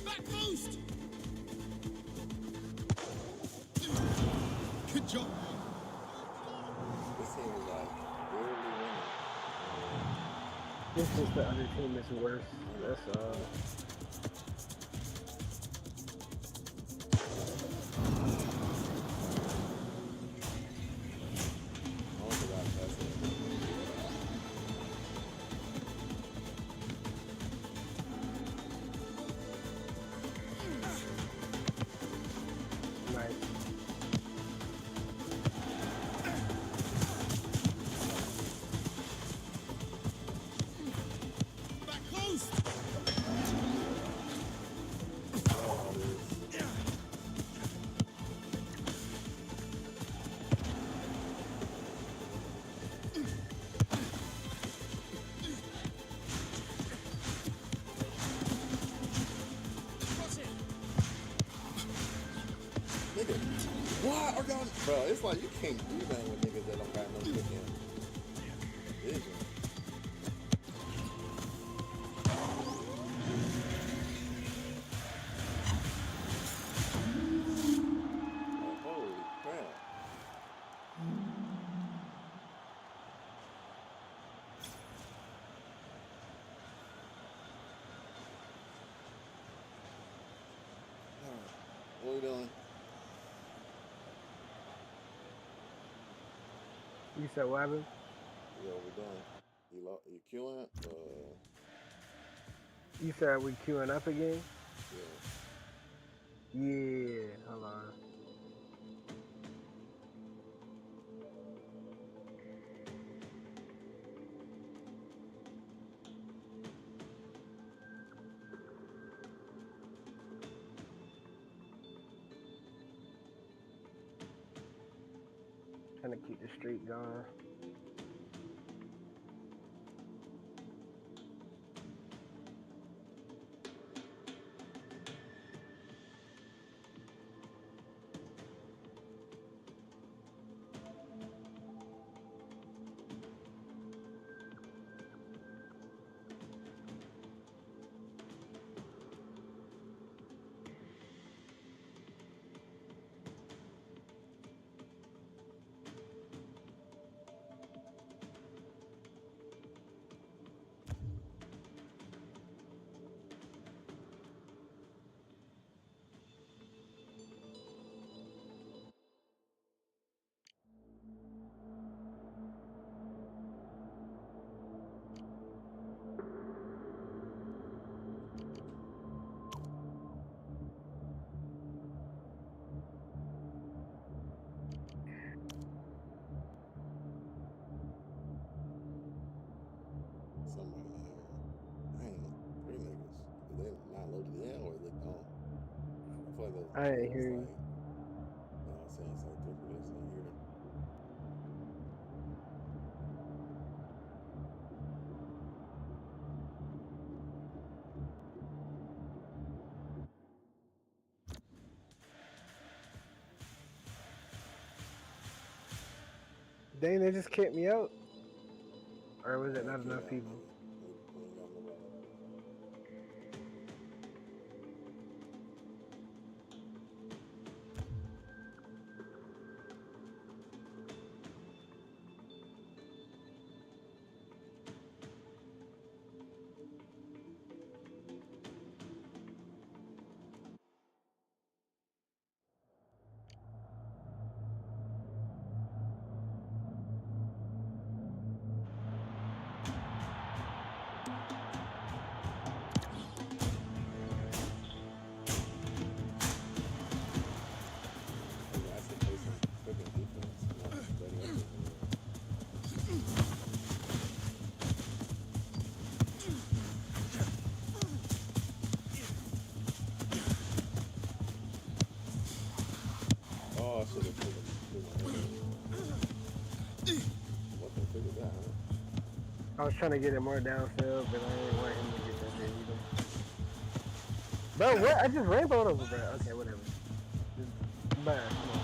Back post! Good job. This team is like barely winning. This is the other team that's worse. That's nice. Back post! Nigga, what are y'all? Bro, it's like you can't do nothing with niggas that don't got no cooking vision. Like, holy crap. What we doing? You said what happened? Yeah, what we doing? You queuing? You said we queuing up again? Yeah. Yeah, hold on. Trying to keep the streak going. weather. I didn't hear you. Like, I'm saying it's like 3 minutes in here. Dang, they just kicked me out? Or was it not enough people? Oh, I should have put my head. What the fuck is that, huh? I was trying to get it more downfield, but I didn't want him to get that big either. Bro, what? I just rainbowed over, bro. Okay, whatever. Just, bro, come on.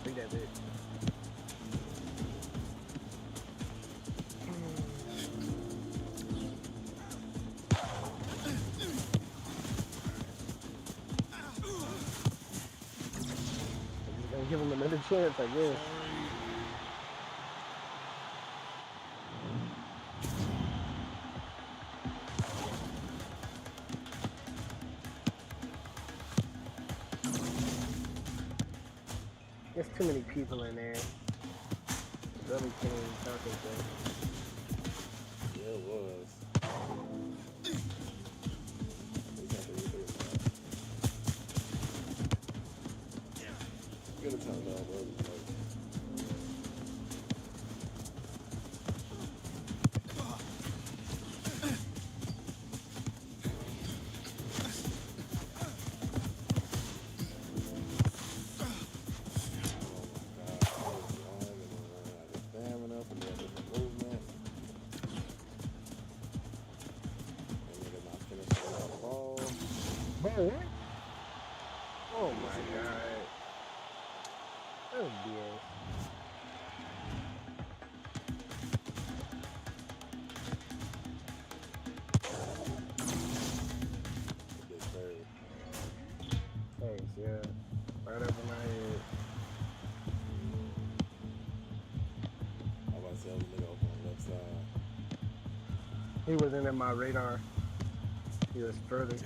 Take that bit. I'm give him another chance, I guess. There's too many people in there. Really can't even concentrate. Yeah, it was. Get a time down, bro. Bro, what? Oh my god. Oh dear. Thanks, yeah. Right over my head. I was about to tell the nigga over on the left side. He wasn't in my radar. He was further.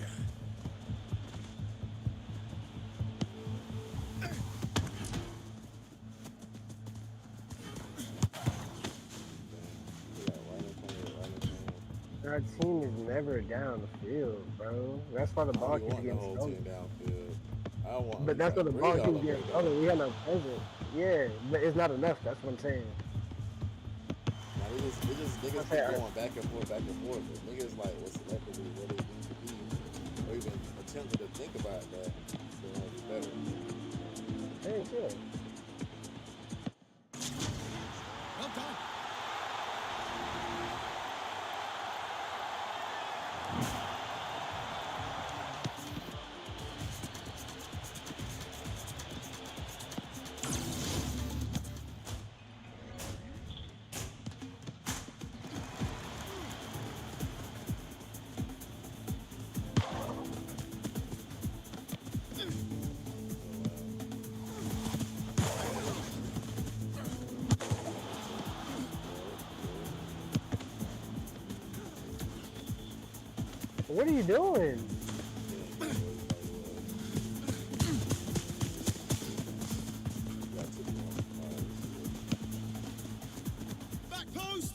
Our team is never down the field, bro. That's why the ball keeps getting stolen. But that's why the ball keeps getting stolen. We have no presence. Yeah, but it's not enough. That's what I'm saying. Now, they just niggas keep going back and forth. But niggas like what's selectively what they need to be, or even attempting to think about that. So it'll be better. Hey, good. Well done. What are you doing? Back post.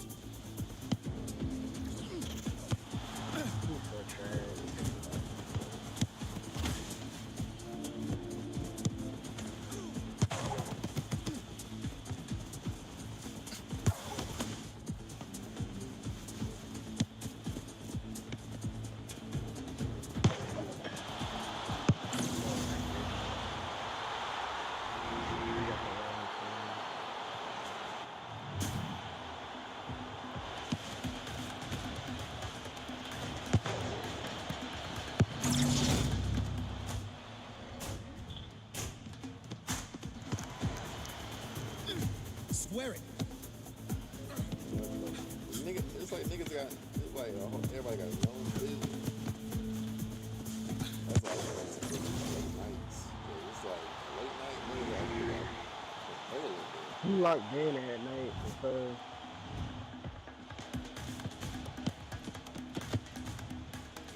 locked in at night because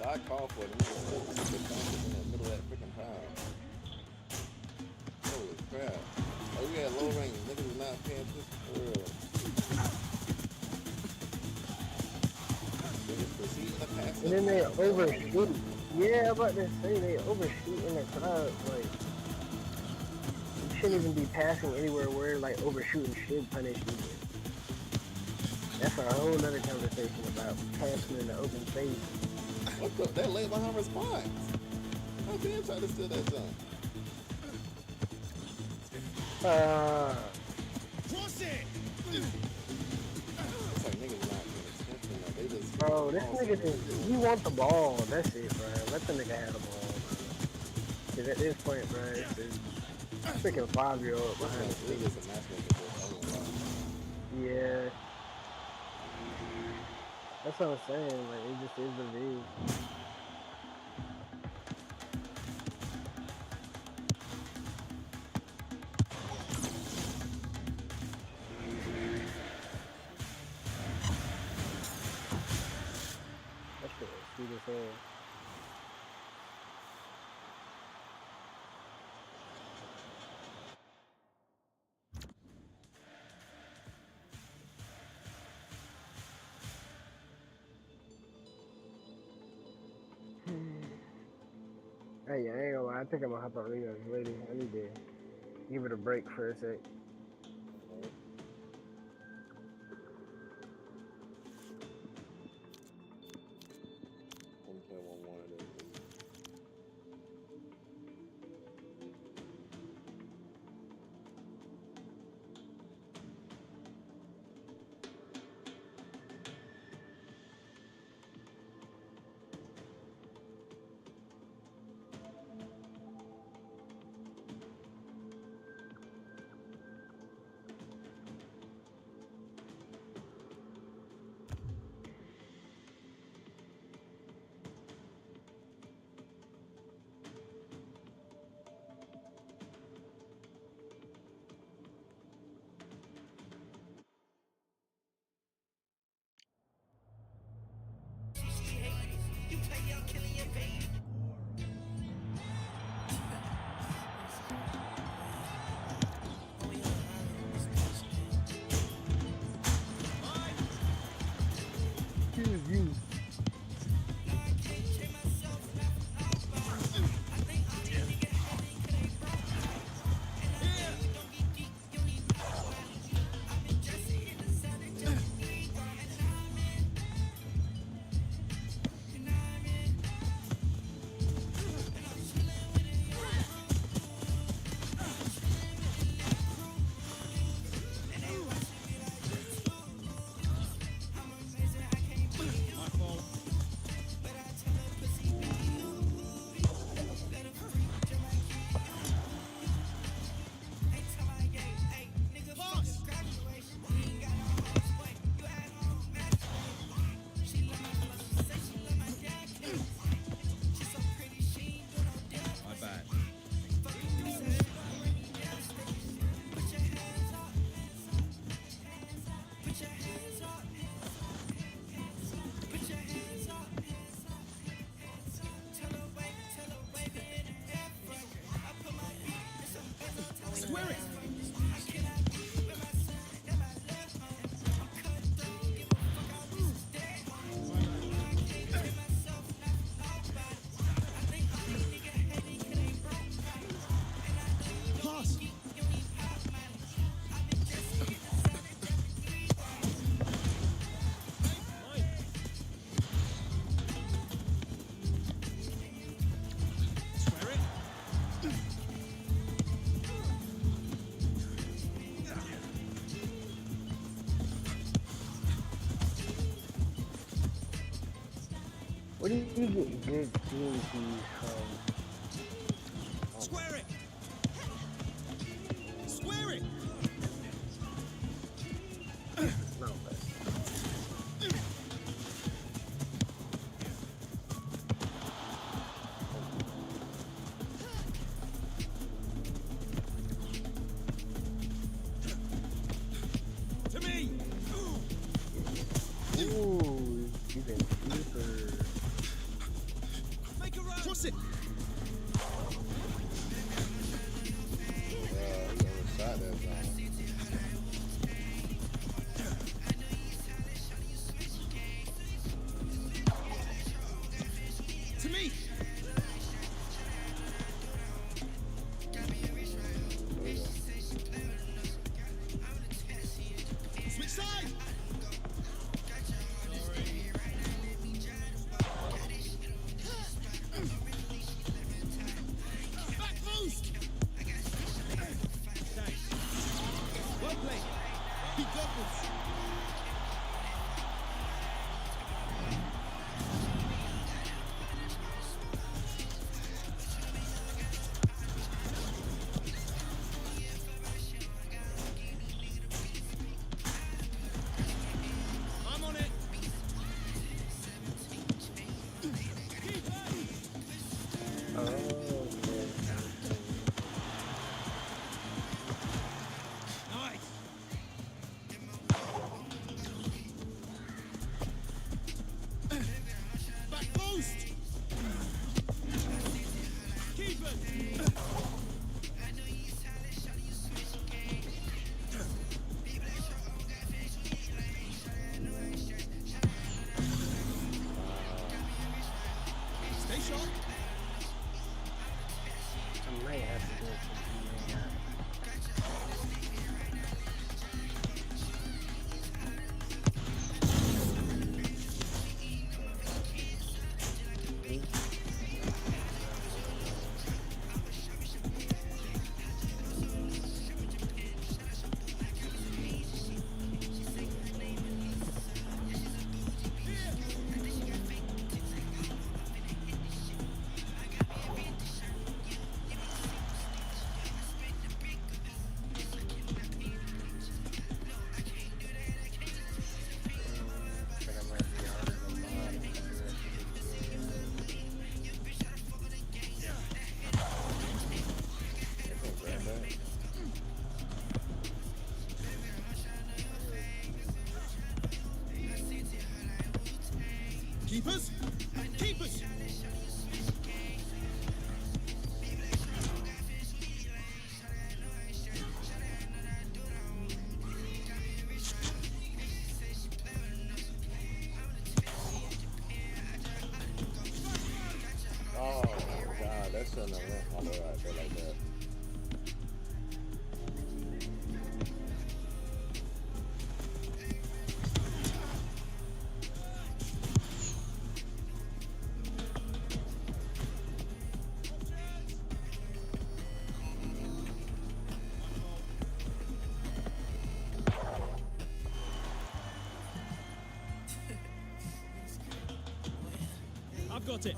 I called for it. And in the middle of that freaking pile. Holy crap. Oh, we had low range. Niggas was not paying attention. And then they overshoot. Yeah, I'm about to say they overshoot in the crowd. Like, you shouldn't even be passing anywhere where like overshooting should punish you. That's a whole nother conversation about passing in the open space. What the? That late behind response. How can you try to steal that jump? Cross it! It's like niggas not paying attention. Like they just. Bro, this nigga just, you want the ball. That's it, bro. Let the nigga have the ball, bro. Cause at this point, bro, it's a freaking 5-year-old behind the It's just a matchmaking. Yeah. That's what I'm saying, like, it just is what it is. That shit was sweet as hell. Hey, I ain't gonna lie, I think I'm gonna hop on Leo's lady. I need to give it a break for a sec. Square it! Pass! Square it! What do you get good team keys from? Square it! Square it! No, but Cross it. He overshot that zone. To me. Switch side. Back post. Well played. He got this. I'm on it. Nice. Back post. Keep it. Stay sharp. I might have to do it. Keepers. Keepers. Oh my god, that shouldn't have went all the way out there like that. I've got it.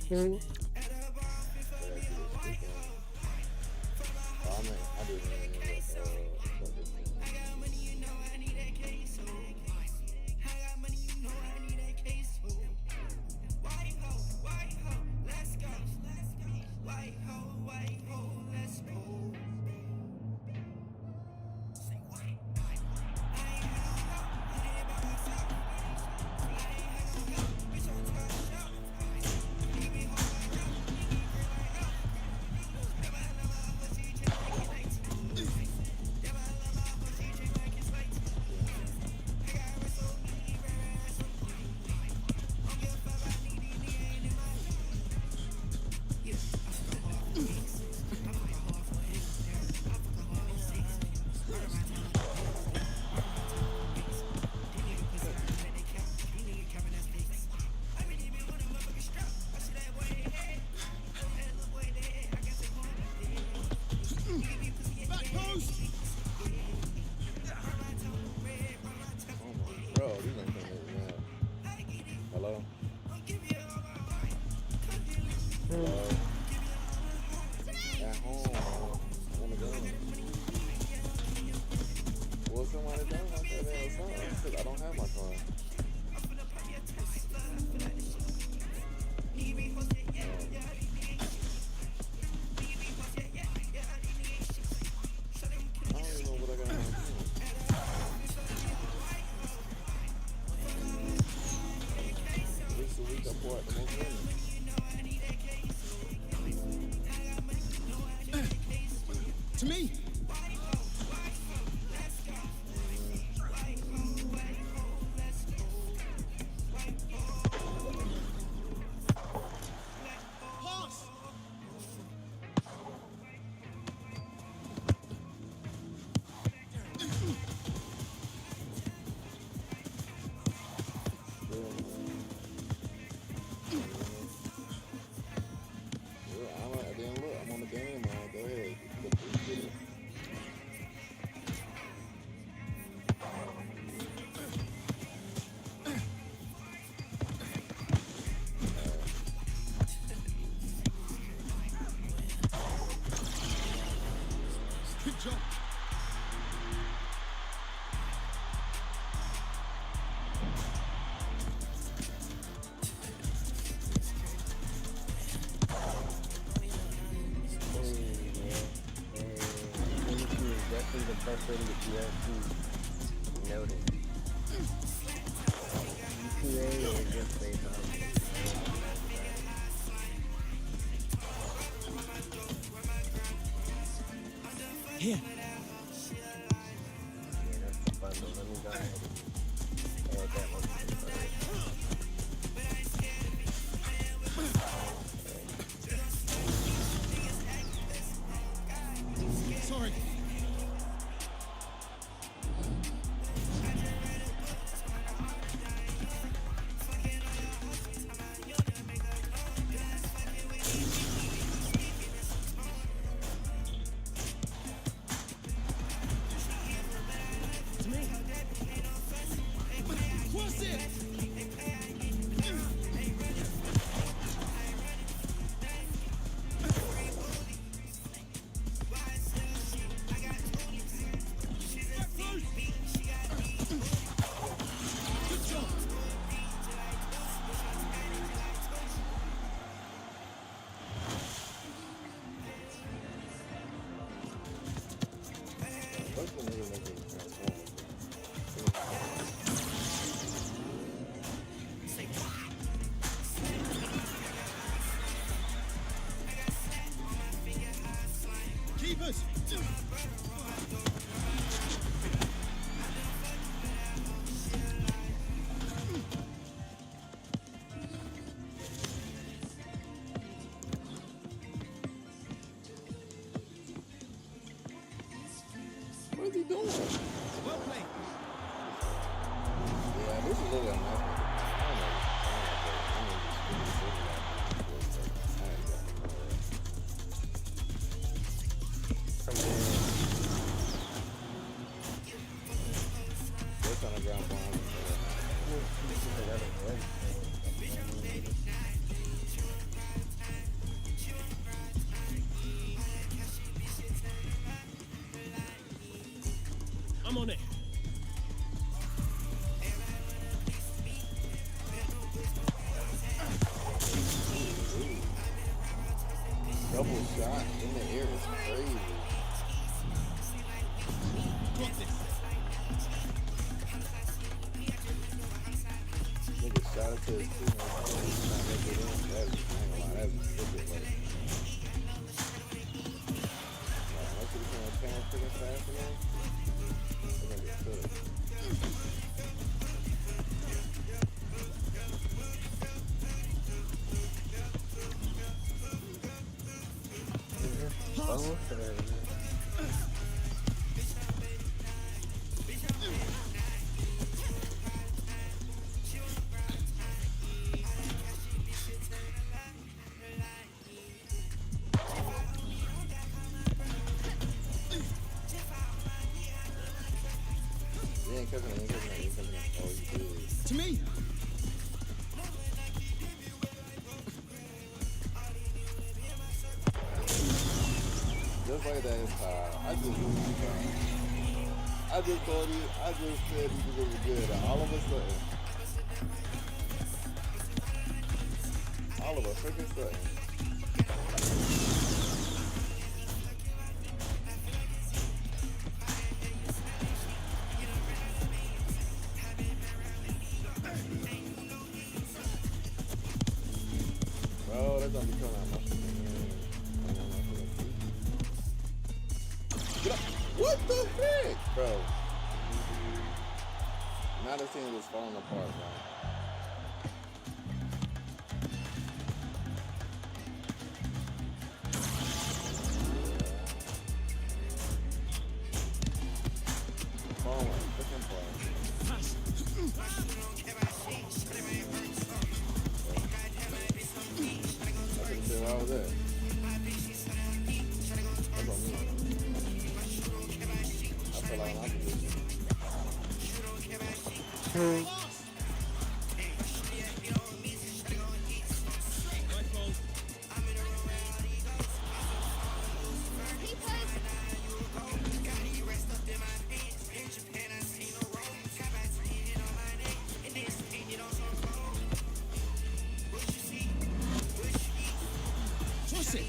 Mm. Oh man, I didn't Back post. bro, these ain't coming out. Hello? Hello? At home, on the gun. Well, somebody done like that ass up because I don't have my car. I don't even know what I got on my phone. This the week I pour out the most money. To me. Pass. Then look, I'm on the game, man. Go ahead. Good job. Definitely the best way to get UFC noted. UCA or just based on. Here. Yeah, that's the bundle. Let me go ahead and add that one to the bundle. Sorry. What's it? Good job. First one nigga make it transform. Keepers. What is he doing? Well played. Yeah, this is literally a nice one. I don't know. They're trying to ground bomb. I'm on it. Double shot in the air is crazy. Nigga shot it to his teammates. Trying to make it in. That is, I ain't gonna lie, that is stupid. Like, once you become a fan freaking fast enough, they're gonna get cooked. You ain't catching it, you ain't catching it, you ain't catching it. Oh, you did. To me. Just like that is high. I just told you, I just said you was good. And all of a sudden, all of a freaking sudden. Bro, that's gonna be coming out my freaking hand. Get up. What the heck? Bro. Now this thing is falling apart, man. Falling freaking apart. I couldn't say why I was there. That's on me. I feel like I'm out of position. Trust it.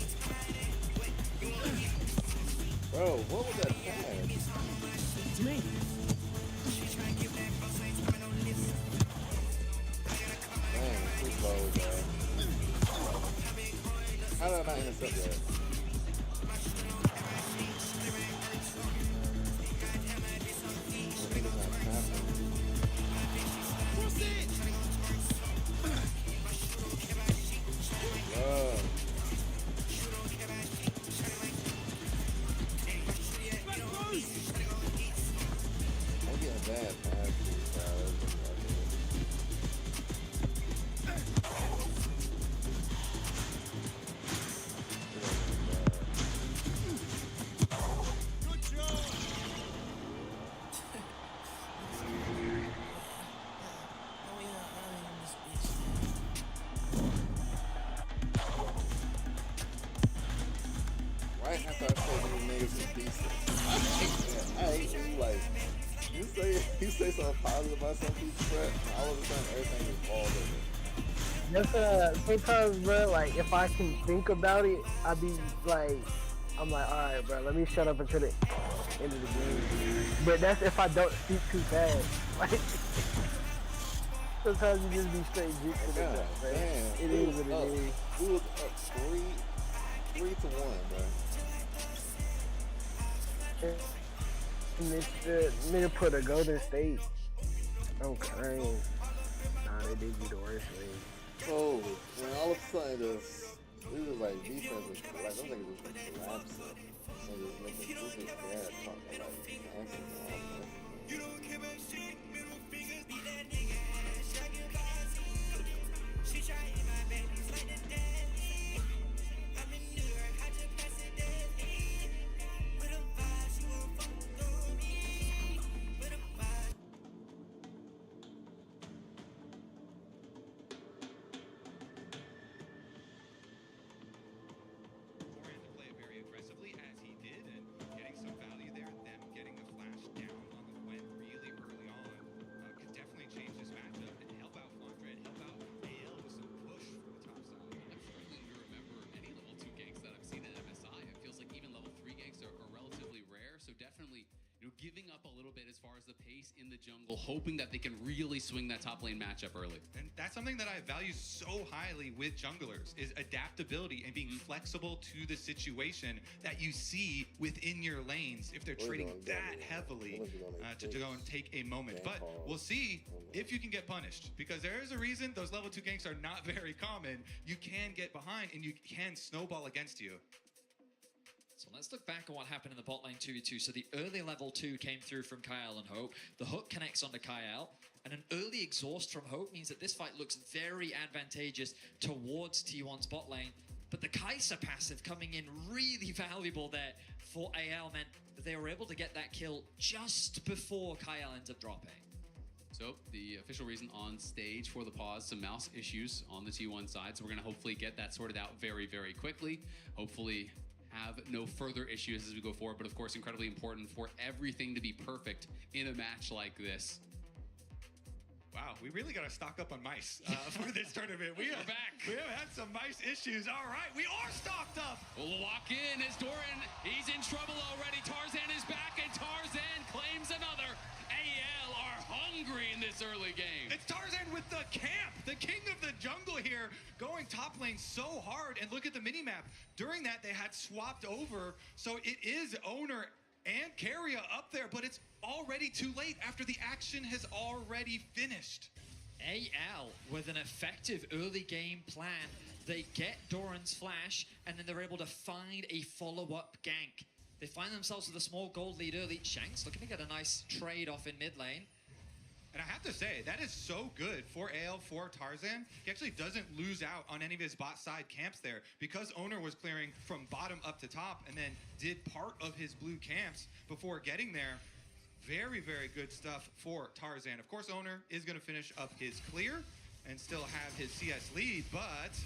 Bro, what was that pass? To me. Dang, too slow, bro. How did I not intercept that? The nigga's not tapping. Trust it. Love. I'm getting bad passes, guys. Good job. Right after I said these niggas is decent. I hate that. I hate when you like, you say something positive about some people's prep, and all of a sudden everything is all over. That's sometimes, bro. Like if I can think about it, I be like, I'm like, all right, bro. Let me shut up until the end of the game. But that's if I don't speak too fast. Like sometimes you just be straight juke to the God gut, man. damn. It is what it is. We was up 3-1, bro. Nigga put a Golden State. I'm crying. Nah, they did you the worst way. So when all of a sudden it was like defense was like those niggas was collapsing. And just making stupid bad talk like passes and all that. You don't care about shit. Middle fingers. Be that nigga. She trying my babies like the daddy. I'm in New York. I just passed it daily. With a vibe, she won't fuck through me. With a vibe. Moran to play it very aggressively as he did, and getting some value there, them getting the flash down. giving up a little bit as far as the pace in the jungle, hoping that they can really swing that top lane matchup early. And that's something that I value so highly with junglers, is adaptability and being flexible to the situation that you see within your lanes if they're trading that heavily to go and take a moment. But we'll see if you can get punished, because there is a reason those level 2 ganks are not very common. You can get behind and you can snowball against you. So let's look back at what happened in the bot lane 2v2. So the early level 2 came through from Kyle and Hope. The hook connects onto Kyle, and an early exhaust from Hope means that this fight looks very advantageous towards T1's bot lane. But the Kai'Sa passive coming in really valuable there for AL meant that they were able to get that kill just before Kyle ends up dropping. So the official reason on stage for the pause, some mouse issues on the T1 side. So we're going to hopefully get that sorted out very, very quickly. Hopefully have no further issues as we go forward. But of course, incredibly important for everything to be perfect in a match like this. Wow, we really got to stock up on mice for this tournament. We are back. We have had some mice issues. All right, we are stocked up. We'll walk in as Doran, he's in trouble already. Tarzan is back, and Tarzan claims another. AL are hungry in this early game. It's Tarzan with the camp, the king of the jungle here, going top lane so hard. And look at the minimap. During that, they had swapped over, so it is Owner and Keria up there, but it's already too late after the action has already finished. AL with an effective early game plan. They get Doran's flash, and then they're able to find a follow-up gank. They find themselves with a small gold lead early. Shanks looking to get a nice trade off in mid lane. And I have to say, that is so good for AL, for Tarzan. He actually doesn't lose out on any of his bot side camps there, because Owner was clearing from bottom up to top and then did part of his blue camps before getting there. Very, very good stuff for Tarzan. Of course, Owner is going to finish up his clear and still have his CS lead, but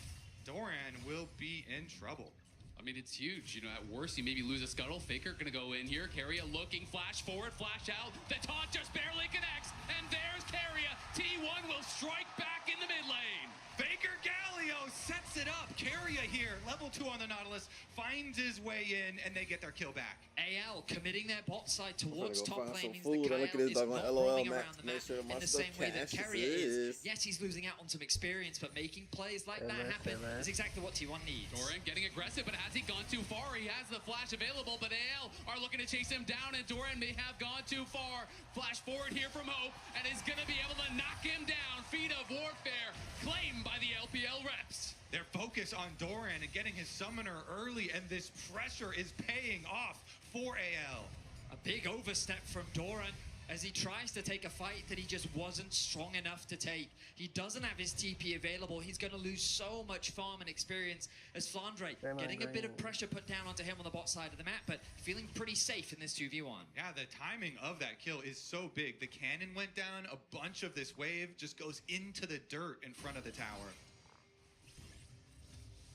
Doran will be in trouble. I mean, it's huge. You know, at worst, you maybe lose a scuttle. Faker gonna go in here. Keria looking, flash forward, flash out. The taunt just barely connects, and there's Keria. T1 will strike back in the mid lane. Faker Galio sets it up. Keria here, level 2 on the Nautilus, finds his way in, and they get their kill back. AL committing their bot side towards top find lane some means food. that I look at Kyle this is dog not on LOL roaming map around the to make map sure my in the stuff same way that caches Keria is. is. Yes, he's losing out on some experience, but making plays like that happen is exactly what T1 needs. Doran getting aggressive, but has he gone too far? He has the flash available, but AL are looking to chase him down, and Doran may have gone too far. Flash forward here from Hope, and is going to be able to knock him down. Feet of Warfare claimed by the LPL reps. Their focus on Doran and getting his summoner early, and this pressure is paying off for AL. A big overstep from Doran as he tries to take a fight that he just wasn't strong enough to take. He doesn't have his TP available. He's going to lose so much farm and experience as Flandre getting a bit of pressure put down onto him on the bot side of the map, but feeling pretty safe in this 2v1. Yeah, the timing of that kill is so big. The cannon went down, a bunch of this wave just goes into the dirt in front of the tower.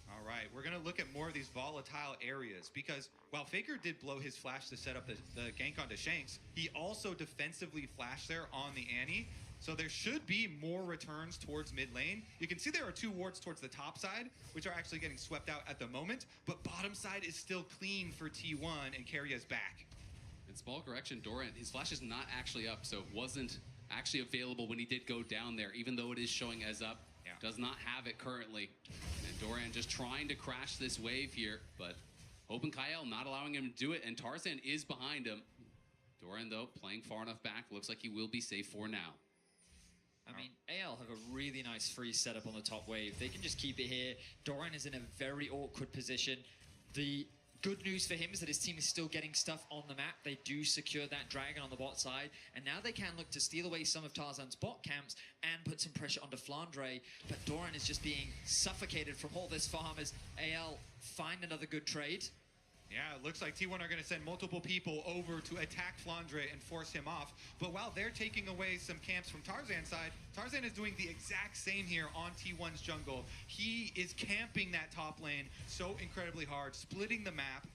All right, we're going to look at more of these volatile areas, because while Faker did blow his flash to set up the gank onto Shanks, he also defensively flashed there on the Annie. So there should be more returns towards mid lane. You can see there are 2 wards towards the top side, which are actually getting swept out at the moment, but bottom side is still clean for T1, and Keria's back. And small correction, Doran, his flash is not actually up, so it wasn't actually available when he did go down there, even though it is showing as up. Yeah. Does not have it currently. And Doran just trying to crash this wave here, but Hope and Kyle not allowing him to do it, and Tarzan is behind him. Doran, though, playing far enough back. Looks like he will be safe for now. I mean, AL have a really nice free setup on the top wave. They can just keep it here. Doran is in a very awkward position. The good news for him is that his team is still getting stuff on the map. They do secure that dragon on the bot side, and now they can look to steal away some of Tarzan's bot camps and put some pressure onto Flandre. But Doran is just being suffocated from all this farm as AL find another good trade. Yeah, it looks like T1 are going to send multiple people over to attack Flandre and force him off. But while they're taking away some camps from Tarzan's side, Tarzan is doing the exact same here on T1's jungle. He is camping that top lane so incredibly hard, splitting the map.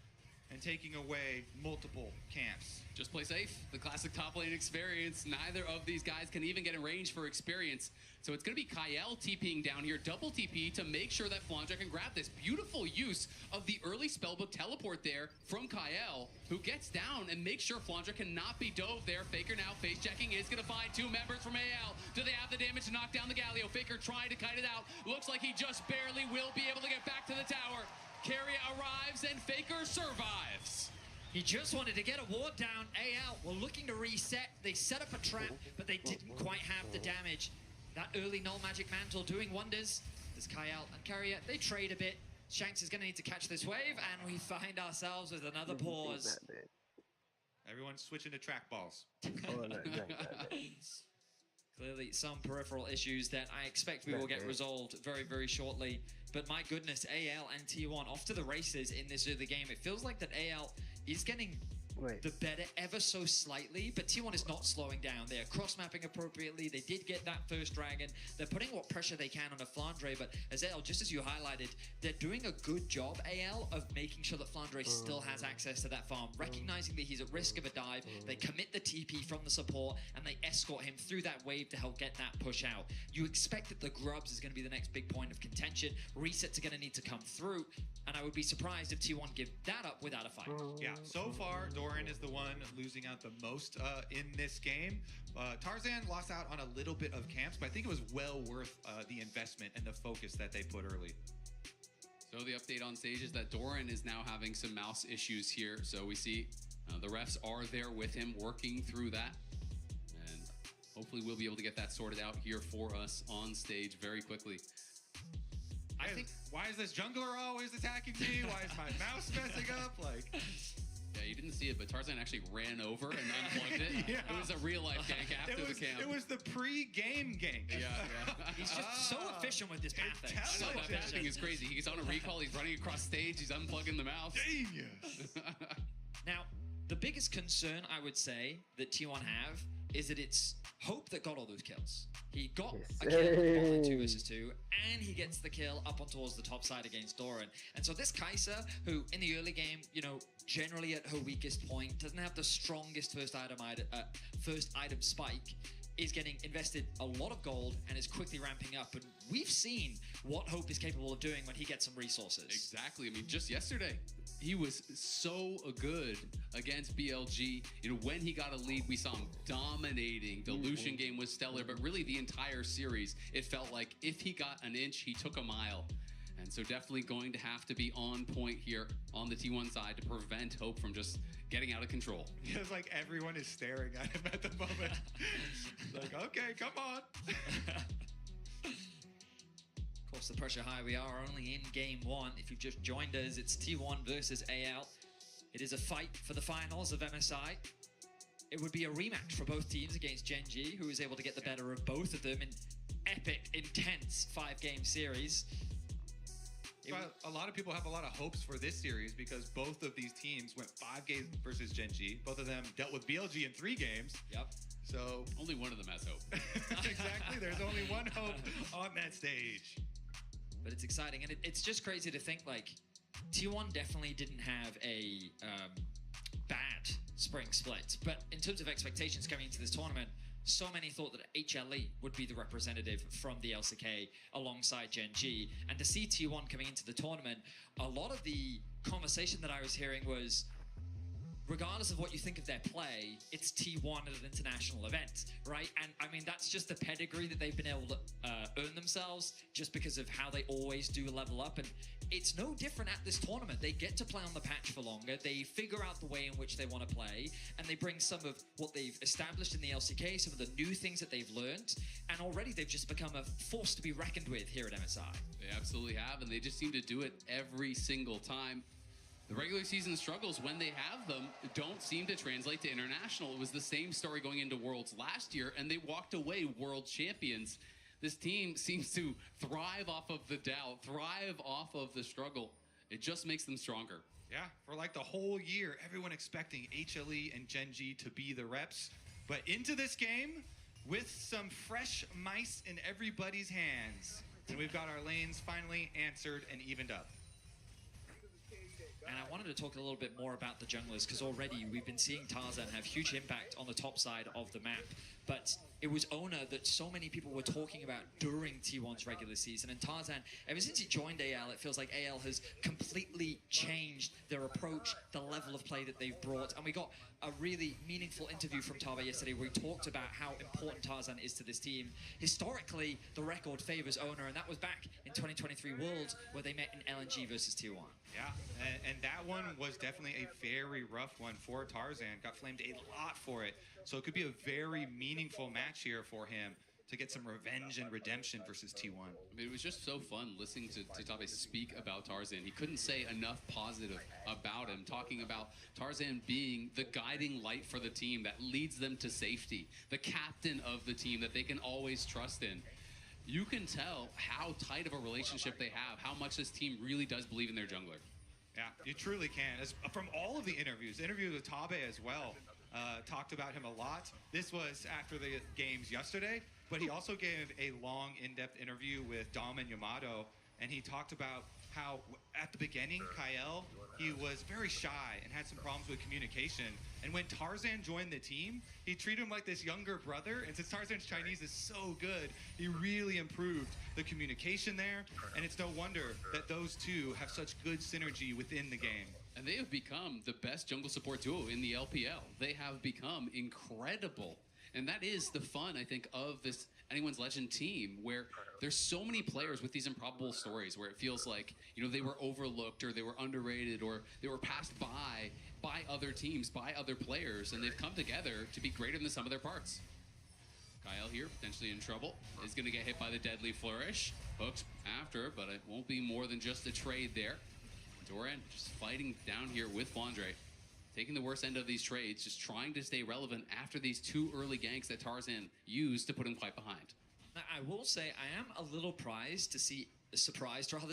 and taking away multiple camps. Just play safe. The classic top lane experience. Neither of these guys can even get in range for experience. So it's going to be Kyle TPing down here, double TP to make sure that Flandre can grab this. Beautiful use of the early spellbook teleport there from Kyle, who gets down and makes sure Flandre cannot be dove there. Faker now face checking, is going to find two members from AL. Do they have the damage to knock down the Galio? Faker trying to kite it out. Looks like he just barely will be able to get back to the tower. Carrier arrives and Faker survives. He just wanted to get a ward down. AL were looking to reset. They set up a trap, but they didn't quite have the damage. That early null magic mantle doing wonders. There's Kyle and Carrier. They trade a bit. Shanks is going to need to catch this wave, and we find ourselves with another pause. Everyone's switching to trackballs. Clearly some peripheral issues that I expect we will get resolved very, very shortly. But my goodness, AL and T1 off to the races in this early game. It feels like that AL is getting the better ever so slightly, but T1 is not slowing down. They are cross-mapping appropriately. They did get that first dragon. They're putting what pressure they can on a Flandre, but as AL, just as you highlighted, they're doing a good job, AL, of making sure that Flandre still has access to that farm, recognizing that he's at risk of a dive. They commit the TP from the support, and they escort him through that wave to help get that push out. You expect that the Grubs is going to be the next big point of contention. Resets are going to need to come through, and I would be surprised if T1 give that up without a fight. Yeah, so far, Doran is the one losing out the most in this game. Tarzan lost out on a little bit of camps, but I think it was well worth the investment and the focus that they put early. So the update on stage is that Doran is now having some mouse issues here. So we see the refs are there with him working through that. And hopefully we'll be able to get that sorted out here for us on stage very quickly. I think, why is this jungler always attacking me? Why is my mouse messing up? Like, yeah, you didn't see it, but Tarzan actually ran over and unplugged it. Yeah. It was a real life gank after the camp. It was the pre-game gank. Yeah. He's just so efficient with this pathing. I know, that pathing is crazy. He's on a recall, he's running across stage, he's unplugging the mouse. Genius. Now, the biggest concern I would say that T1 have is that it's Hope that got all those kills. He got a kill on 2 versus 2, and he gets the kill up on towards the top side against Doran. And so this Kai'Sa, who in the early game, you know, generally at her weakest point, doesn't have the strongest first item spike, is getting invested a lot of gold and is quickly ramping up. And we've seen what Hope is capable of doing when he gets some resources. Exactly. I mean, just yesterday, he was so good against BLG. You know, when he got a lead, we saw him dominating. The Lucian game was stellar, but really the entire series, it felt like if he got an inch, he took a mile. And so definitely going to have to be on point here on the T1 side to prevent Hope from just getting out of control. It's like everyone is staring at him at the moment. Like, okay, come on. Of course, the pressure high. We are only in game 1. If you've just joined us, it's T1 versus AL. It is a fight for the finals of MSI. It would be a rematch for both teams against Gen G, who was able to get the better of both of them in epic, intense 5-game series. But a lot of people have a lot of hopes for this series because both of these teams went 5 games versus Gen G. Both of them dealt with BLG in 3 games. Yep. So only one of them has hope. Exactly. There's only one hope on that stage. But it's exciting, and it's just crazy to think, like, T1 definitely didn't have a bad spring split. But in terms of expectations coming into this tournament, so many thought that HLE would be the representative from the LCK alongside Gen G. And to see T1 coming into the tournament, a lot of the conversation that I was hearing was, regardless of what you think of their play, it's T1 at an international event, right? And I mean, that's just the pedigree that they've been able to earn themselves just because of how they always do level up. And it's no different at this tournament. They get to play on the patch for longer. They figure out the way in which they want to play, and they bring some of what they've established in the LCK, some of the new things that they've learned, and already they've just become a force to be reckoned with here at MSI. They absolutely have, and they just seem to do it every single time. The regular season struggles, when they have them, don't seem to translate to international. It was the same story going into Worlds last year, and they walked away world champions. This team seems to thrive off of the doubt, thrive off of the struggle. It just makes them stronger. Yeah, for like the whole year, everyone expecting HLE and Gen G to be the reps. But into this game, with some fresh mice in everybody's hands. And we've got our lanes finally answered and evened up. And I wanted to talk a little bit more about the junglers, because already we've been seeing Tarzan have huge impact on the top side of the map. But it was Owner that so many people were talking about during T1's regular season. And Tarzan, ever since he joined AL, it feels like AL has completely changed their approach, the level of play that they've brought. And we got a really meaningful interview from Tava yesterday where he talked about how important Tarzan is to this team. Historically, the record favors Owner, and that was back in 2023 Worlds where they met in LNG versus T1. Yeah, and that one was definitely a very rough one for Tarzan. Got flamed a lot for it. So it could be a very meaningful match here for him to get some revenge and redemption versus T1. I mean, it was just so fun listening to Tabe speak about Tarzan. He couldn't say enough positive about him, talking about Tarzan being the guiding light for the team that leads them to safety, the captain of the team that they can always trust in. You can tell how tight of a relationship they have, how much this team really does believe in their jungler. Yeah, you truly can. As, from all of the interviews with Tabe as well, talked about him a lot. This was after the games yesterday, but he also gave a long, in-depth interview with Dom and Yamato, and he talked about how at the beginning, Kyle, he was very shy and had some problems with communication. And when Tarzan joined the team, he treated him like this younger brother. And since Tarzan's Chinese is so good, he really improved the communication there. And it's no wonder that those two have such good synergy within the game. And they have become the best jungle support duo in the LPL. They have become incredible. And that is the fun, I think, of this Anyone's Legend team, where there's so many players with these improbable stories where it feels like, you know, they were overlooked or they were underrated or they were passed by other teams, by other players, and they've come together to be greater than the sum of their parts. Kyle here, potentially in trouble, is going to get hit by the deadly flourish. Hooks after, but it won't be more than just a trade there. Doran just fighting down here with Fondre, taking the worst end of these trades, just trying to stay relevant after these two early ganks that Tarzan used to put him quite behind. Now, I will say I am a little surprised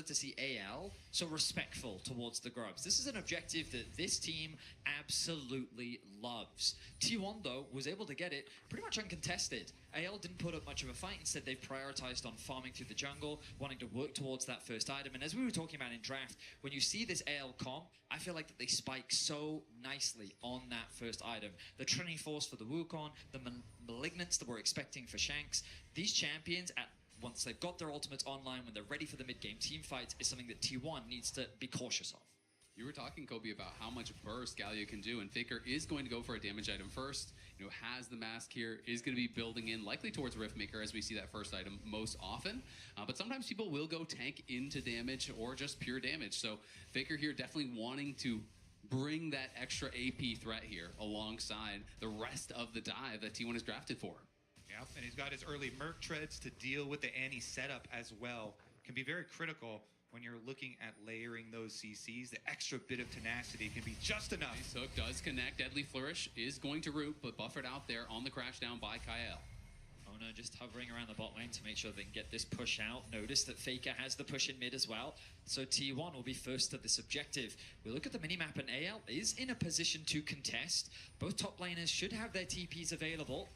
to see AL so respectful towards the Grubs. This is an objective that this team absolutely loves. T1, though, was able to get it pretty much uncontested. AL didn't put up much of a fight. Instead, they've prioritized on farming through the jungle, wanting to work towards that first item. And as we were talking about in draft, when you see this AL comp, I feel like that they spike so nicely on that first item. The Trinity Force for the Wukong, the Malignants that we're expecting for Shanks. These champions, once they've got their ultimates online, when they're ready for the mid-game team fights, is something that T1 needs to be cautious of. You were talking, Kobe, about how much burst Galio can do, and Faker is going to go for a damage item first. You know, has the mask here, is going to be building in, likely towards Riftmaker as we see that first item most often. But sometimes people will go tank into damage or just pure damage. So Faker here definitely wanting to bring that extra AP threat here alongside the rest of the dive that T1 is drafted for. Yep, and he's got his early Merc treads to deal with the Annie setup as well. Can be very critical when you're looking at layering those CCs. The extra bit of tenacity can be just enough. Nice hook does connect. Deadly Flourish is going to root, but buffered out there on the crash down by Kyle. Ona just hovering around the bot lane to make sure they can get this push out. Notice that Faker has the push in mid as well. So T1 will be first to this objective. We look at the minimap and AL is in a position to contest. Both top laners should have their TPs available.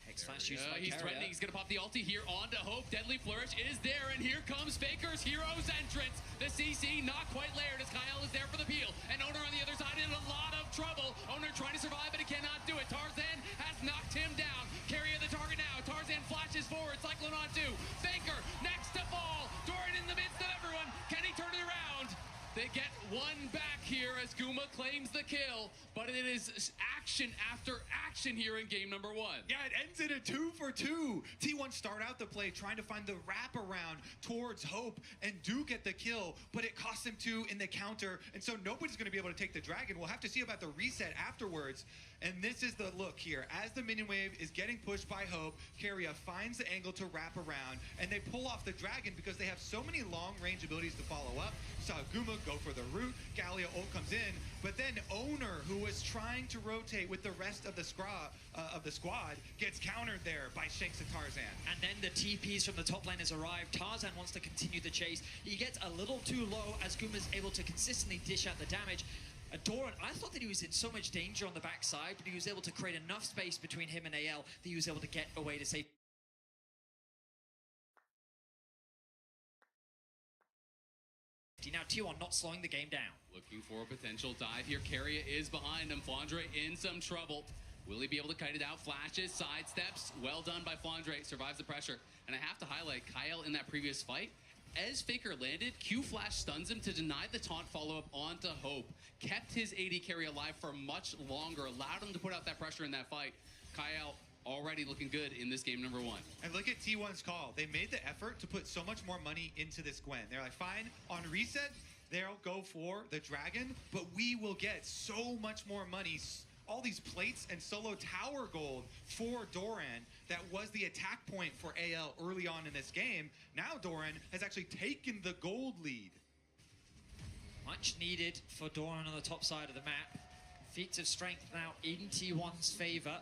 Flash used by he's threatening, he's gonna pop the ulti here onto Hope. Deadly Flourish is there, and here comes Faker's Hero's entrance. The CC not quite layered as Kyle is there for the peel, and Owner on the other side in a lot of trouble. Owner trying to survive, but he cannot do it. Tarzan has knocked him down. Carry of the target now. Tarzan flashes forward, Cyclone on two. Faker next to fall. Doran in the midst of everyone. Can he turn it around? They get one back here as Guma claims the kill, but it is action after action here in game number one. Yeah, it ends in a 2-for-2. T1 start out the play trying to find the wraparound towards Hope and do get the kill, but it costs him 2 in the counter, and so nobody's going to be able to take the dragon. We'll have to see about the reset afterwards. And this is the look here. As the minion wave is getting pushed by Hope, Keria finds the angle to wrap around, and they pull off the dragon because they have so many long-range abilities to follow up. Saw Guma go for the root, Galio ult comes in, but then Owner, who was trying to rotate with the rest of the squad, gets countered there by Shanks and Tarzan. And then the TPs from the top lane has arrived. Tarzan wants to continue the chase. He gets a little too low as Guma's able to consistently dish out the damage. Doran, I thought that he was in so much danger on the backside, but he was able to create enough space between him and AL that he was able to get away to safety. Now T1 not slowing the game down. Looking for a potential dive here. Carrier is behind him. Flandre in some trouble. Will he be able to kite it out? Flashes, sidesteps. Well done by Flandre. Survives the pressure. And I have to highlight Kyle in that previous fight. As Faker landed, Q Flash stuns him to deny the taunt follow-up onto Hope. Kept his AD carry alive for much longer. Allowed him to put out that pressure in that fight. Kyle already looking good in this game number 1. And look at T1's call. They made the effort to put so much more money into this Gwen. They're like, fine, on reset, they'll go for the Dragon, but we will get so much more money. All these plates and solo tower gold for Doran. That was the attack point for AL early on in this game. Now Doran has actually taken the gold lead. Much needed for Doran on the top side of the map. Feats of strength now in T1's favor.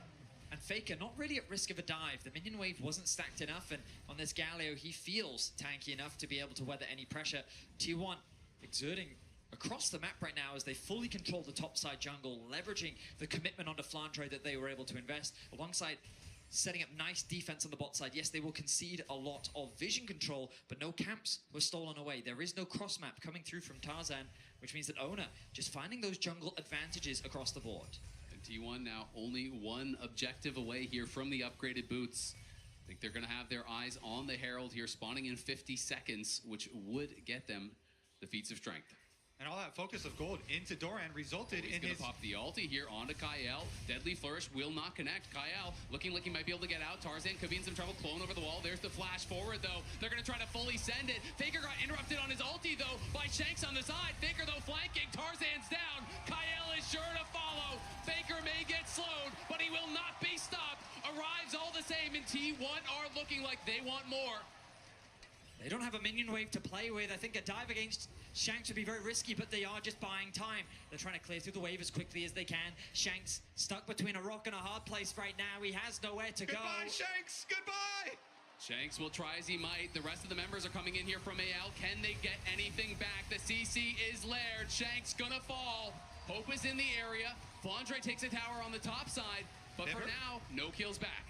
And Faker not really at risk of a dive. The minion wave wasn't stacked enough, and on this Galio, he feels tanky enough to be able to weather any pressure. T1 exerting across the map right now as they fully control the topside jungle, leveraging the commitment onto Flandre that they were able to invest, alongside setting up nice defense on the bot side. Yes, they will concede a lot of vision control, but no camps were stolen away. There is no cross map coming through from Tarzan, which means that Oner just finding those jungle advantages across the board. T1 now only one objective away here from the upgraded boots. I think they're going to have their eyes on the Herald here, spawning in 50 seconds, which would get them the feats of strength. And all that focus of gold into Doran resulted in He's his... going to pop the ulti here onto Kyle. Deadly Flourish will not connect. Kyle looking like he might be able to get out. Tarzan could be in some trouble. Clone over the wall. There's the flash forward, though. They're going to try to fully send it. Faker got interrupted on his ulti, though, by Shanks on the side. Faker, though, flanking. Tarzan's down. Kyle is sure to follow. Faker may get slowed, but he will not be stopped. Arrives all the same, and T1 are looking like they want more. They don't have a minion wave to play with. I think a dive against Shanks would be very risky, but they are just buying time. They're trying to clear through the wave as quickly as they can. Shanks stuck between a rock and a hard place right now. He has nowhere to go. Goodbye, Shanks! Goodbye! Shanks will try as he might. The rest of the members are coming in here from AL. Can they get anything back? The CC is layered. Shanks gonna fall. Hope is in the area. Flandre takes a tower on the top side, but for now, no kills back.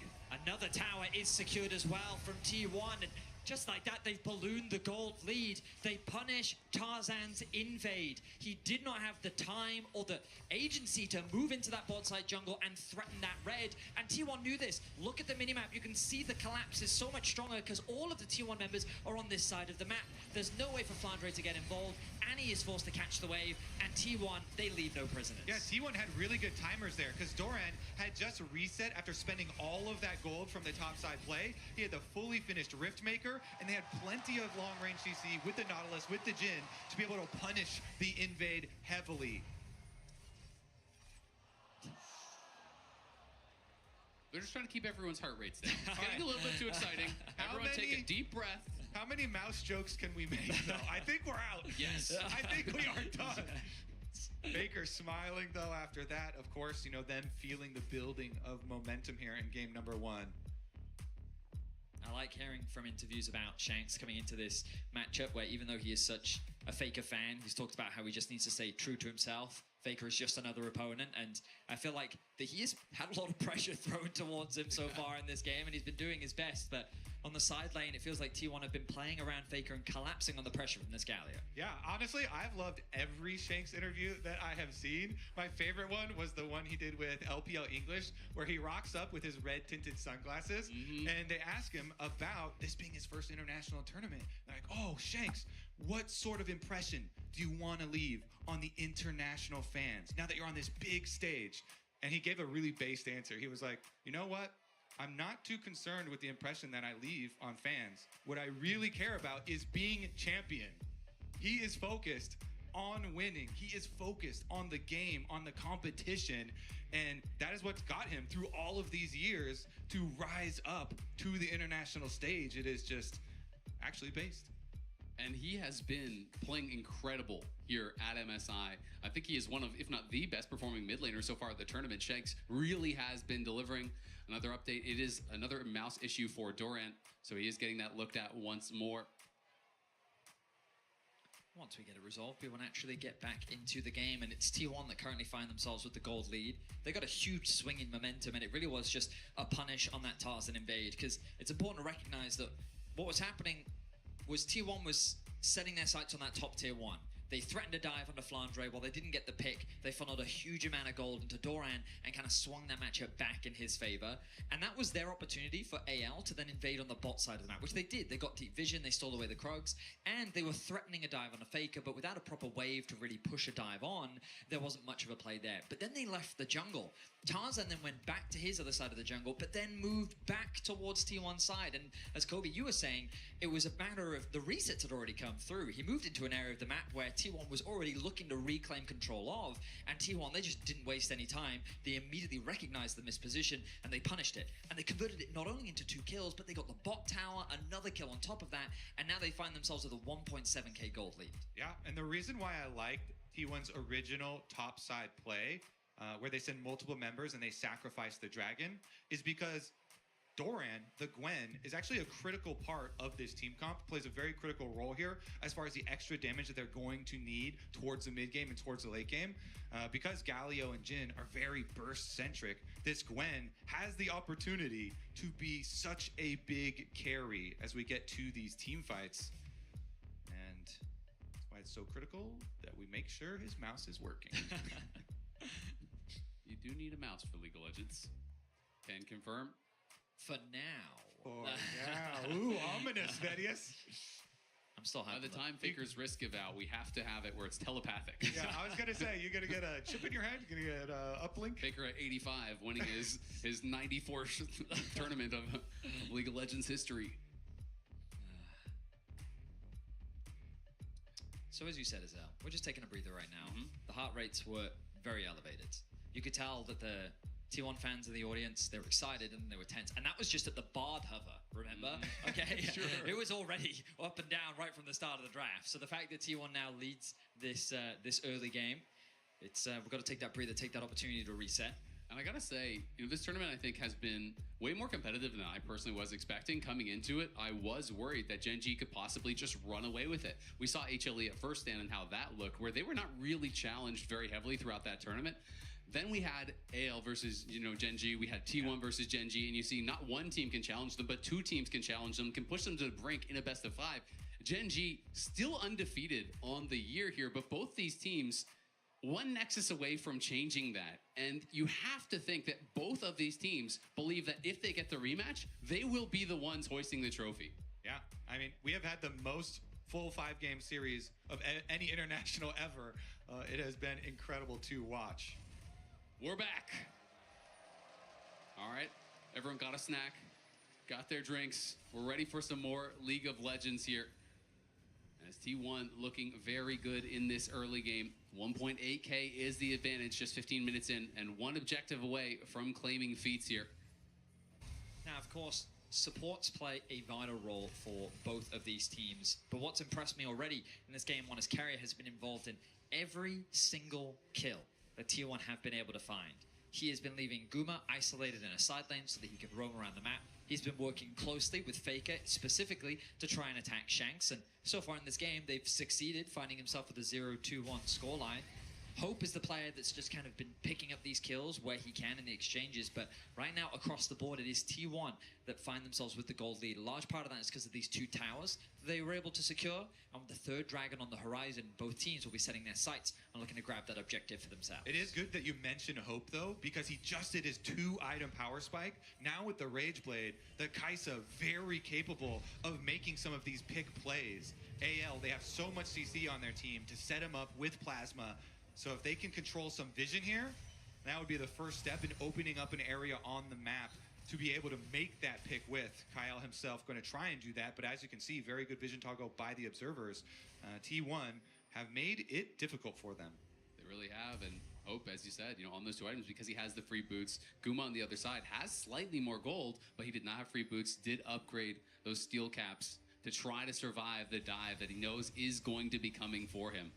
Another tower is secured as well from T1. And just like that, they've ballooned the gold lead. They punish Tarzan's invade. He did not have the time or the agency to move into that bot side jungle and threaten that red. And T1 knew this. Look at the minimap. You can see the collapse is so much stronger because all of the T1 members are on this side of the map. There's no way for Flandre to get involved. Annie is forced to catch the wave, and T1, they leave no prisoners. Yeah, T1 had really good timers there because Doran had just reset after spending all of that gold from the topside play. He had the fully finished Rift Maker, and they had plenty of long-range CC with the Nautilus, with the Jhin, to be able to punish the invade heavily. They're just trying to keep everyone's heart rates down. It's getting a little bit too exciting. Everyone take a deep breath. How many mouse jokes can we make, though? I think we're out. Yes. I think we are done. Baker smiling, though, after that. Of course, you know, them feeling the building of momentum here in game number 1. I like hearing from interviews about Shanks coming into this matchup where even though he is such a Faker fan, he's talked about how he just needs to stay true to himself. Faker is just another opponent, and I feel like that he has had a lot of pressure thrown towards him so far in this game, and he's been doing his best, but on the side lane, it feels like T1 have been playing around Faker and collapsing on the pressure from this Galio. Yeah, honestly, I've loved every Shanks interview that I have seen. My favorite one was the one he did with LPL English, where he rocks up with his red-tinted sunglasses, and they ask him about this being his first international tournament. They're like, oh, Shanks, what sort of impression do you want to leave on the international fans now that you're on this big stage? And he gave a really based answer. He was like, you know what? I'm not too concerned with the impression that I leave on fans. What I really care about is being champion. He is focused on winning. He is focused on the game, on the competition, and that is what's got him through all of these years to rise up to the international stage. It is just actually based. And he has been playing incredible here at MSI. I think he is one of, if not the best performing mid laner so far at the tournament. Shanks really has been delivering. Another update, it is another mouse issue for Doran, so he is getting that looked at once more. Once we get it resolved, we will actually get back into the game, and it's T1 that currently find themselves with the gold lead. They got a huge swing in momentum, and it really was just a punish on that Tarzan invade, because it's important to recognize that what was happening was T1 was setting their sights on that top tier 1. They threatened a dive onto Flandre. While they didn't get the pick, they funneled a huge amount of gold into Doran and kind of swung that matchup back in his favor. And that was their opportunity for AL to then invade on the bot side of the map, which they did. They got deep vision, they stole away the Krugs, and they were threatening a dive on a Faker, but without a proper wave to really push a dive on, there wasn't much of a play there. But then they left the jungle. Tarzan then went back to his other side of the jungle, but then moved back towards T1's side. And as Kobe, you were saying, it was a matter of the resets had already come through. He moved into an area of the map where T1 was already looking to reclaim control of, and T1, they just didn't waste any time. They immediately recognized the misposition, and they punished it. And they converted it not only into 2 kills, but they got the bot tower, another kill on top of that, and now they find themselves with a 1.7k gold lead. Yeah, and the reason why I liked T1's original top side play, where they send multiple members and they sacrifice the dragon, is because Doran, the Gwen, is actually a critical part of this team comp, plays a very critical role here as far as the extra damage that they're going to need towards the mid game and towards the late game. Because Galio and Jhin are very burst-centric, this Gwen has the opportunity to be such a big carry as we get to these team fights. And that's why it's so critical that we make sure his mouse is working. You do need a mouse for League of Legends. Can confirm. For now. Oh, yeah. Ooh, ominous, Vedius. I'm still By happy. the time Faker's risk give out, we have to have it where it's telepathic. Yeah, I was going to say, you're going to get a chip in your head? You're going to get a uplink? Faker at 85, winning his 94th tournament of League of Legends history. So as you said, Azelle, we're just taking a breather right now. The heart rates were very elevated. You could tell that the T1 fans in the audience, they were excited and they were tense. And that was just at the Bard hover, remember? Okay, Sure. It was already up and down right from the start of the draft. So the fact that T1 now leads this this early game, it's we've got to take that breather, take that opportunity to reset. And I gotta say, this tournament I think has been way more competitive than I personally was expecting. Coming into it, I was worried that Gen G could possibly just run away with it. We saw HLE at first stand and how that looked, where they were not really challenged very heavily throughout that tournament. Then we had AL versus, Gen G. We had T1 versus Gen G, and you see not one team can challenge them, but 2 teams can challenge them, can push them to the brink in a best of 5. Gen G still undefeated on the year here, but both these teams one Nexus away from changing that. And you have to think that both of these teams believe that if they get the rematch, they will be the ones hoisting the trophy. Yeah, I mean, we have had the most full 5-game series of any international ever. It has been incredible to watch. We're back. All right, everyone got a snack, got their drinks. We're ready for some more League of Legends here. As T1 looking very good in this early game. 1.8k is the advantage just 15 minutes in, and one objective away from claiming feats here. Now, of course, supports play a vital role for both of these teams. But what's impressed me already in this game one is Carrier has been involved in every single kill that T1 have been able to find. He has been leaving Guma isolated in a side lane so that he can roam around the map. He's been working closely with Faker, specifically to try and attack Shanks, and so far in this game, they've succeeded, finding himself with a 0-2-1 scoreline. Hope is the player that's just kind of been picking up these kills where he can in the exchanges, but right now across the board it is T1 that find themselves with the gold lead. A large part of that is because of these 2 towers they were able to secure, and with the 3rd dragon on the horizon, both teams will be setting their sights and looking to grab that objective for themselves. It is good that you mention Hope though, because he just did his 2-item power spike. Now with the Rage Blade, the Kai'Sa very capable of making some of these pick plays. AL, they have so much CC on their team to set him up with Plasma. So if they can control some vision here, that would be the first step in opening up an area on the map to be able to make that pick with. Kyle himself going to try and do that, but as you can see, very good vision toggle by the observers. T1 have made it difficult for them. They really have, and Hope, as you said, on those 2 items, because he has the free boots. Guma on the other side has slightly more gold, but he did not have free boots, did upgrade those steel caps to try to survive the dive that he knows is going to be coming for him.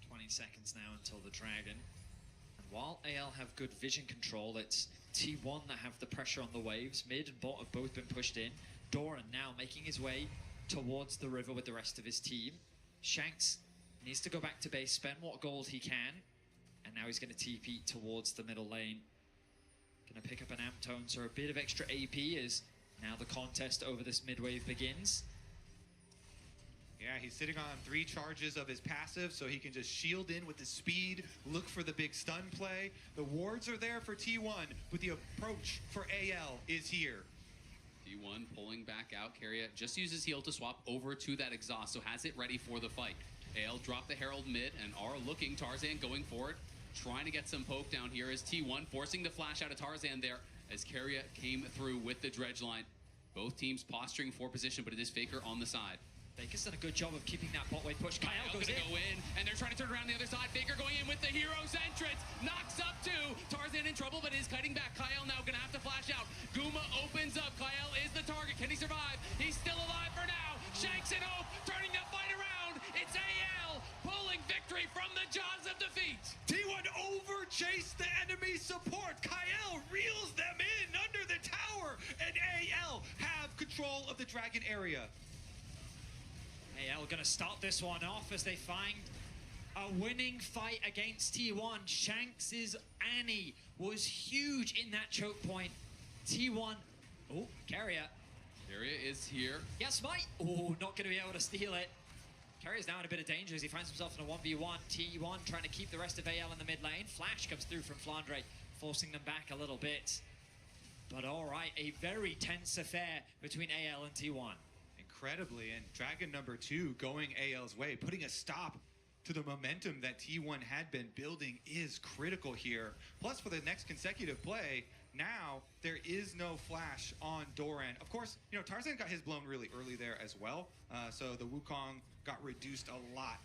20 seconds now until the dragon. And while AL have good vision control, it's T1 that have the pressure on the waves. Mid and bot have both been pushed in. Doran now making his way towards the river with the rest of his team. Shanks needs to go back to base, spend what gold he can, and now he's going to TP towards the middle lane. Going to pick up an Amp Tone, so a bit of extra AP as Now the contest over this mid-wave begins. Yeah, he's sitting on 3 charges of his passive, so he can just shield in with his speed, look for the big stun play. The wards are there for T1, but the approach for AL is here. T1 pulling back out. Carrier just uses heal to swap over to that exhaust, so has it ready for the fight. AL drop the Herald mid and are looking. Tarzan going forward, trying to get some poke down here as T1 forcing the flash out of Tarzan there as Carrier came through with the dredge line. Both teams posturing for position, but it is Faker on the side. Faker's done a good job of keeping that bot wave push. Kyle goes gonna go in, and they're trying to turn around the other side. Faker going in with the hero's entrance. Knocks up two. Tarzan in trouble, but is kiting back. Kyle now gonna have to flash out. Guma opens up. Kyle is the target. Can he survive? He's still alive for now. Shanks and Hope turning the fight around. It's AL pulling victory from the jaws of defeat. T1 over chased the enemy support. Kyle reels them in under the tower, and AL have control of the dragon area. AL gonna start this one off as they find a winning fight against T1. Shanks' Annie was huge in that choke point. T1, oh, Carrier. Carrier is here. Yes, Mike. Oh, not gonna be able to steal it. Carrier's now in a bit of danger as he finds himself in a 1v1. T1 trying to keep the rest of AL in the mid lane. Flash comes through from Flandre, forcing them back a little bit. But all right, a very tense affair between AL and T1. Incredibly, and Dragon number 2 going AL's way, putting a stop to the momentum that T1 had been building is critical here. Plus, for the next consecutive play, now there is no flash on Doran. Of course, you know, Tarzan got his blown really early there as well, so the Wukong got reduced a lot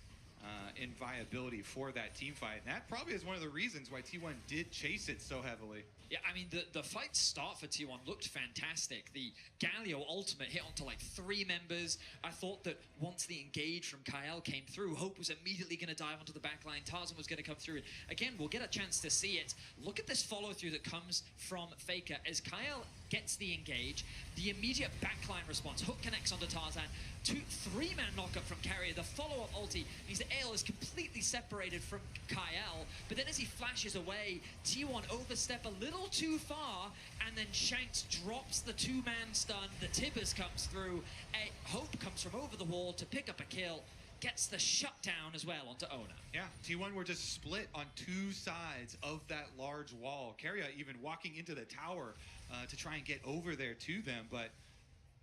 in viability for that team fight. And that probably is one of the reasons why T1 did chase it so heavily. Yeah, I mean, the fight start for T1 looked fantastic. The Galio ultimate hit onto like 3 members. I thought that once the engage from Kyle came through, Hope was immediately going to dive onto the backline. Tarzan was going to come through. Again, we'll get a chance to see it. Look at this follow-through that comes from Faker. As Kyle gets the engage, the immediate backline response. Hook connects onto Tarzan. 3-man knockup from Carrier. The follow-up ulti. He's AL is completely separated from Kyle, but then as he flashes away, T1 overstep a little too far, and then Shanks drops the 2-man stun. The Tibbers comes through. Hope comes from over the wall to pick up a kill. Gets the shutdown as well onto Ona. Yeah, T1 were just split on 2 sides of that large wall. Carrier even walking into the tower to try and get over there to them, but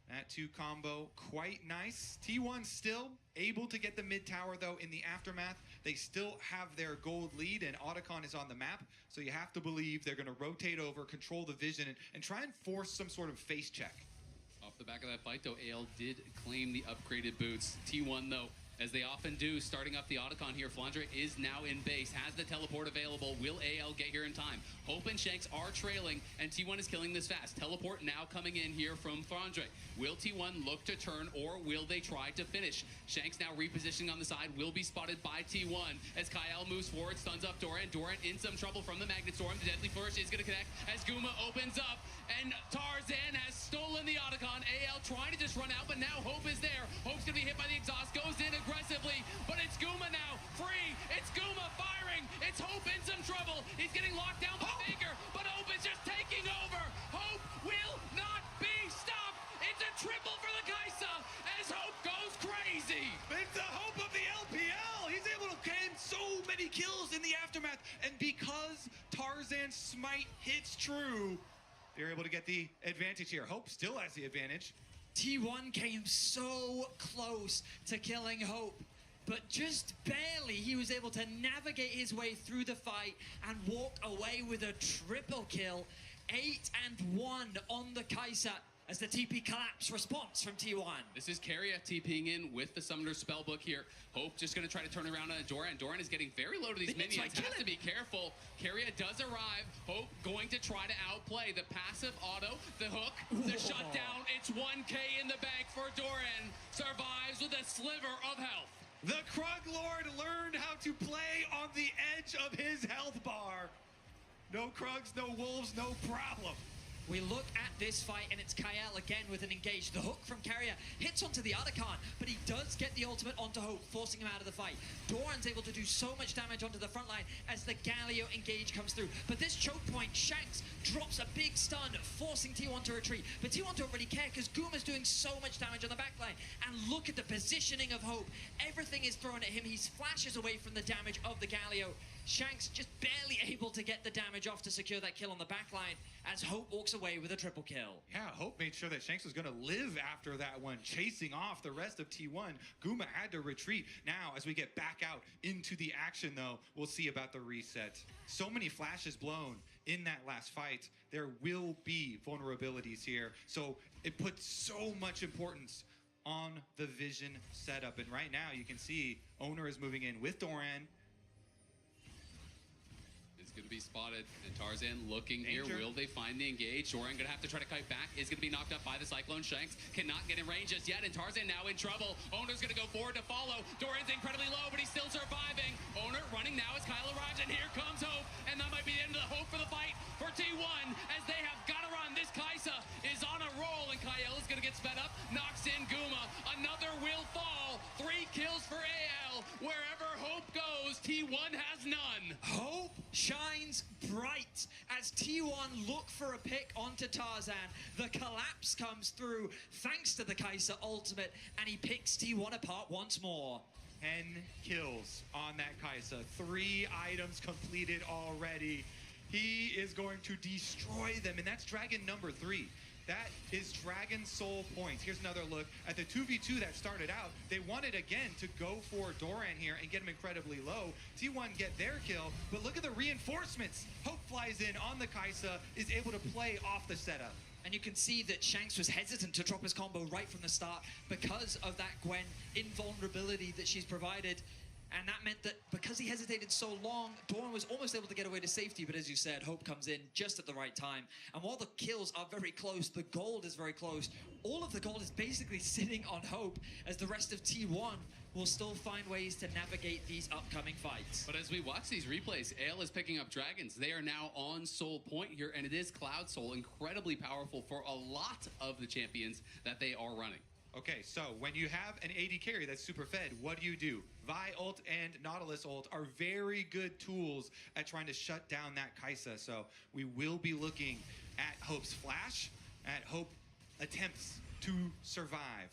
that 2 combo, quite nice. T1 still able to get the mid tower, though, in the aftermath. They still have their gold lead, and Otacon is on the map, so you have to believe they're going to rotate over, control the vision, and try and force some sort of face check. Off the back of that fight, though, AL did claim the upgraded boots. T1, though, as they often do, starting up the Otacon here. Flandre is now in base, has the teleport available. Will AL get here in time? Hope and Shanks are trailing, and T1 is killing this fast. Teleport now coming in here from Flandre. Will T1 look to turn, or will they try to finish? Shanks now repositioning on the side, will be spotted by T1. As Kyle moves forward, stuns up Doran. Doran in some trouble from the Magnet Storm. The Deadly Flourish is going to connect as Guma opens up, and Tarzan has stolen the Otacon. AL trying to just run out, but now Hope is there. Hope's going to be hit by the exhaust, goes in aggressively, but it's Guma now, free. It's Guma firing. It's Hope in some trouble. He's getting locked down by Faker, but Hope is just taking over. Hope will not be stopped. It's a triple for the Kaisa as Hope goes crazy. It's the Hope of the LPL. He's able to gain so many kills in the aftermath, and because Tarzan's smite hits true, they're able to get the advantage here. Hope still has the advantage. T1 came so close to killing Hope, but just barely he was able to navigate his way through the fight and walk away with a triple kill. 8-1 on the Kaisa as the TP collapse response from T1. This is Carrier TPing in with the Summoner's Spellbook here. Hope just going to try to turn around on Doran. Doran is getting very low to these minions. Has to be careful. Carrier does arrive. Hope going to try to outplay the passive auto, the hook, the shutdown. It's 1K in the bank for Doran. Survives with a sliver of health. The Krug Lord learned how to play on the edge of his health bar. No Krugs, no wolves, no problem. We look at this fight, and it's Kael again with an engage. The hook from Carrier hits onto the Otacon, but he does get the ultimate onto Hope, forcing him out of the fight. Doran's able to do so much damage onto the front line as the Galio engage comes through. But this choke point, Shanks drops a big stun, forcing T1 to retreat. But T1 don't really care because Guma's doing so much damage on the backline. And look at the positioning of Hope. Everything is thrown at him. He flashes away from the damage of the Galio. Shanks just barely able to get the damage off to secure that kill on the backline as Hope walks away with a triple kill. Yeah, Hope made sure that Shanks was going to live after that one, chasing off the rest of T1. Guma had to retreat. Now, as we get back out into the action, though, we'll see about the reset. So many flashes blown in that last fight. There will be vulnerabilities here. So it puts so much importance on the vision setup. And right now, you can see Owner is moving in with Doran. Going to be spotted, and Tarzan looking Danger. here. Will they find the engage? Doran going to have to try to kite back. Is going to be knocked up by the Cyclone. Shanks cannot get in range just yet, and Tarzan now in trouble. Owner's going to go forward to follow. Doran's incredibly low, but he's still surviving. Owner running now as Kyle arrives, and here comes Hope, and that might be the end of the hope for the fight for T1 as they have got to run. This Kaisa is on a roll, and Kyle is going to get sped up. Knocks in Guma. Another will fall. 3 kills for AL. Wherever Hope goes, T1 has none. Hope shines bright as T1 look for a pick onto Tarzan. The collapse comes through thanks to the Kai'Sa ultimate, and he picks T1 apart once more. 10 kills on that Kaisa. 3 items completed already. He is going to destroy them, and that's Dragon number 3. That is Dragon Soul points. Here's another look at the 2v2 that started out. They wanted again to go for Doran here and get him incredibly low. T1 get their kill, but look at the reinforcements. Hope flies in on the Kaisa, is able to play off the setup. And you can see that Shanks was hesitant to drop his combo right from the start because of that Gwen invulnerability that she's provided. And that meant that because he hesitated so long, Doran was almost able to get away to safety. But as you said, Hope comes in just at the right time. And while the kills are very close, the gold is very close. All of the gold is basically sitting on Hope as the rest of T1 will still find ways to navigate these upcoming fights. But as we watch these replays, Ale is picking up Dragons. They are now on Soul Point here, and it is Cloud Soul, incredibly powerful for a lot of the champions that they are running. Okay, so when you have an AD carry that's super fed, what do? Vi ult and Nautilus ult are very good tools at trying to shut down that Kaisa. So we will be looking at Hope's flash, at Hope attempts to survive.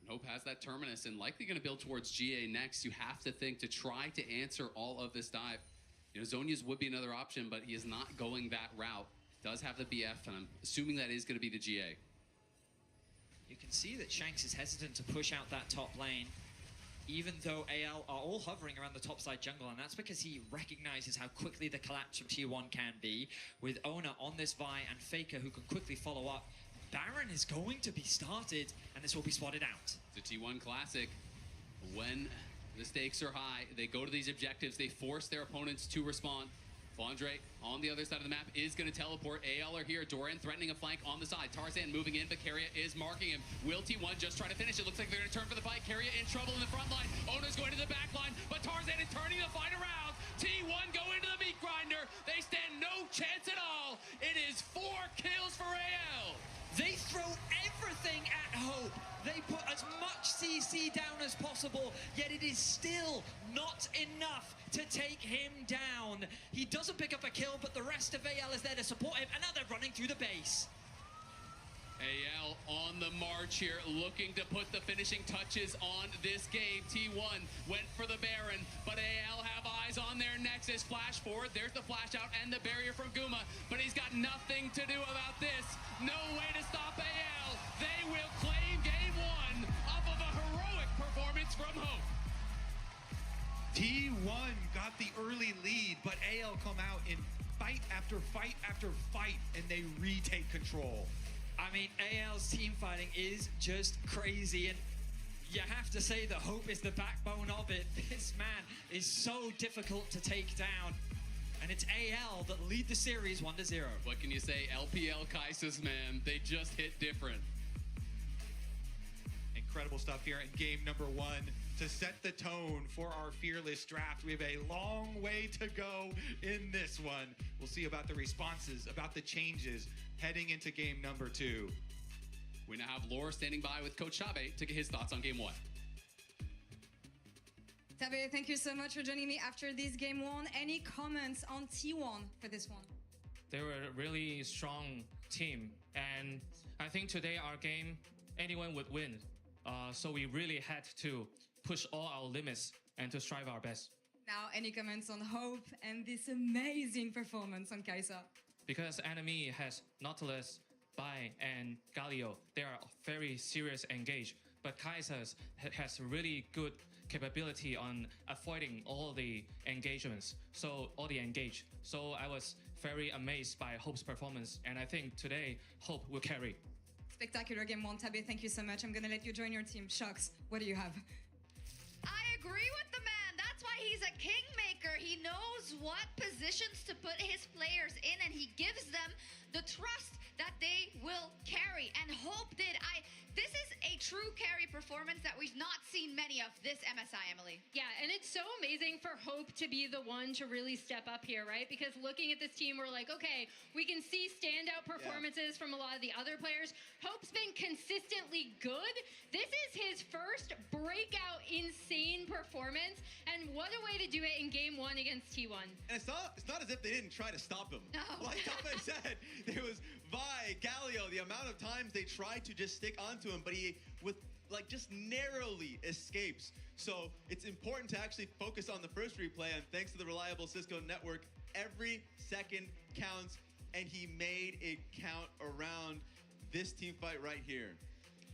Hope has that Terminus and likely going to build towards GA next. You have to think to try to answer all of this dive. You know, Zhonya's would be another option, but he is not going that route. Does have the BF, and I'm assuming that is going to be the GA. You can see that Shanks is hesitant to push out that top lane, even though AL are all hovering around the top side jungle, and that's because he recognizes how quickly the collapse from T1 can be, with Ona on this Vi and Faker who can quickly follow up. Baron is going to be started, and this will be spotted out. It's a T1 classic. When the stakes are high, they go to these objectives, they force their opponents to respond. Flandre on the other side of the map is going to teleport. AL are here. Doran threatening a flank on the side. Tarzan moving in, but Keria is marking him. Will T1 just try to finish it? Looks like they're going to turn for the fight. Keria in trouble in the front line. Ona's going to the back line, but Tarzan is turning the fight around. T1 go into the meat grinder. They stand no chance at all. It is 4 kills for AL. They throw everything at Hope. They put as much CC down as possible, yet it is still not enough to take him down. He doesn't pick up a kill, but the rest of AL is there to support him, and now they're running through the base. AL on the march here, looking to put the finishing touches on this game. T1 went for the Baron, but AL have eyes on their Nexus. Flash forward, there's the flash out and the barrier from Guma, but he's got nothing to do about this. No way to stop AL. They will claim game 1 off of a heroic performance from Hope. T1 got the early lead, but AL come out in fight after fight after fight, and they retake control. I mean, AL's team fighting is just crazy, and you have to say that Hope is the backbone of it. This man is so difficult to take down, and it's AL that lead the series 1-0. What can you say? LPL Kaisas, man, they just hit different. Incredible stuff here in game number 1. to set the tone for our fearless draft. We have a long way to go in this one. We'll see about the responses, about the changes heading into game number 2. We now have Laura standing by with Coach Tabe to get his thoughts on game 1. Tabe, thank you so much for joining me after this game 1. Any comments on T1 for this one? They were a really strong team, and I think today our game, anyone would win. So we really had to push all our limits and to strive our best. Now, any comments on Hope and this amazing performance on Kai'Sa? Because enemy has Nautilus, Bai, and Galio. They are very serious engaged, but Kai'Sa has really good capability on avoiding all the engagements, so all the engage. So I was very amazed by Hope's performance, and I think today Hope will carry. Spectacular game 1, Tabe. Thank you so much. I'm gonna let you join your team. Shucks, what do you have? I agree with the man. That's why he's a kingmaker. He knows what positions to put his players in, and he gives them the trust that they will carry. And Hope did. This is a true carry performance that we've not seen many of this MSI, Emily. Yeah, and it's so amazing for Hope to be the one to really step up here, right? Because looking at this team, we're like, okay, we can see standout performances from a lot of the other players. Hope's been consistently good. This is his first breakout insane performance, and what a way to do it in game 1 against T1. And it's not as if they didn't try to stop him. No. Like Tabe said, there was Vi, Galio, the amount of times they tried to just stick onto him, but he just narrowly escapes. So it's important to actually focus on the first replay, and thanks to the reliable Cisco network, every second counts, and he made it count around this team fight right here.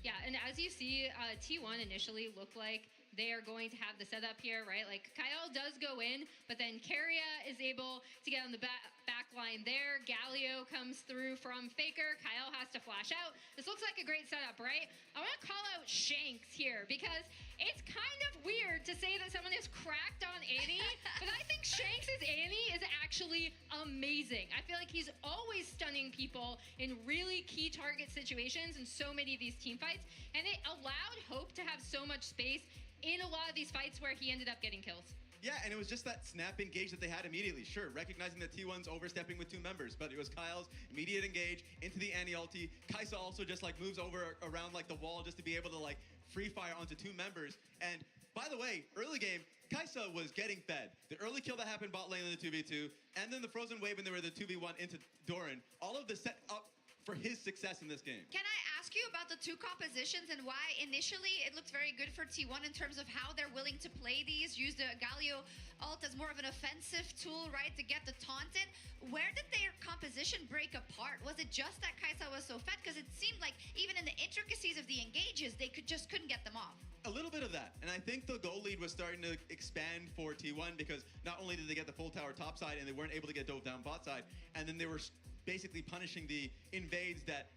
Yeah, and as you see, T1 initially looked like they are going to have the setup here, right? Like, Kyle does go in, but then Keria is able to get on the back line there. Galio comes through from Faker. Kyle has to flash out. This looks like a great setup, right? I want to call out Shanks here because it's kind of weird to say that someone is cracked on Annie, but I think Shanks' Annie is actually amazing. I feel like he's always stunning people in really key target situations in so many of these team fights, and it allowed Hope to have so much space in a lot of these fights where he ended up getting kills. Yeah, and it was just that snap engage that they had immediately. Sure, recognizing that T1's overstepping with 2 members, but it was Kyle's immediate engage into the anti-ulti. Kai'Sa also just moves over around the wall just to be able to free fire onto 2 members. And by the way, early game, Kai'Sa was getting fed. The early kill that happened bot lane in the 2v2, and then the frozen wave when they were the 2v1 into Doran. All of the set up for his success in this game. Can I ask you about the 2 compositions and why initially it looked very good for T1 in terms of how they're willing to play these, use the Galio ult as more of an offensive tool, right, to get the taunt in? Where did their composition break apart? Was it just that Kai'Sa was so fed? Because it seemed like even in the intricacies of the engages, they just couldn't get them off. A little bit of that, and I think the goal lead was starting to expand for T1 because not only did they get the full tower top side and they weren't able to get dove down bot side, and then they were basically punishing the invades that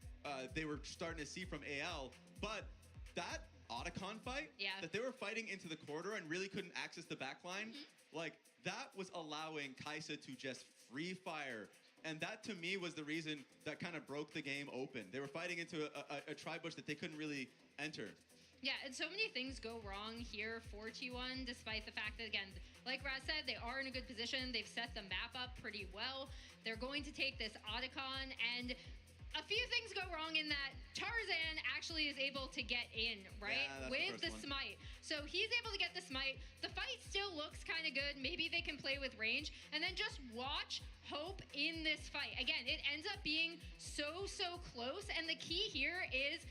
they were starting to see from AL, but that Otacon fight that they were fighting into the corridor and really couldn't access the backline, that was allowing Kai'Sa to just free fire. And that, to me, was the reason that kind of broke the game open. They were fighting into a tri-bush that they couldn't really enter. Yeah, and so many things go wrong here for T1, despite the fact that, again, like Raz said, they are in a good position. They've set the map up pretty well. They're going to take this Otacon, and a few things go wrong in that Tarzan actually is able to get in, right? Yeah, with the smite. So he's able to get the smite. The fight still looks kind of good. Maybe they can play with range. And then just watch Hope in this fight. Again, it ends up being so close. And the key here is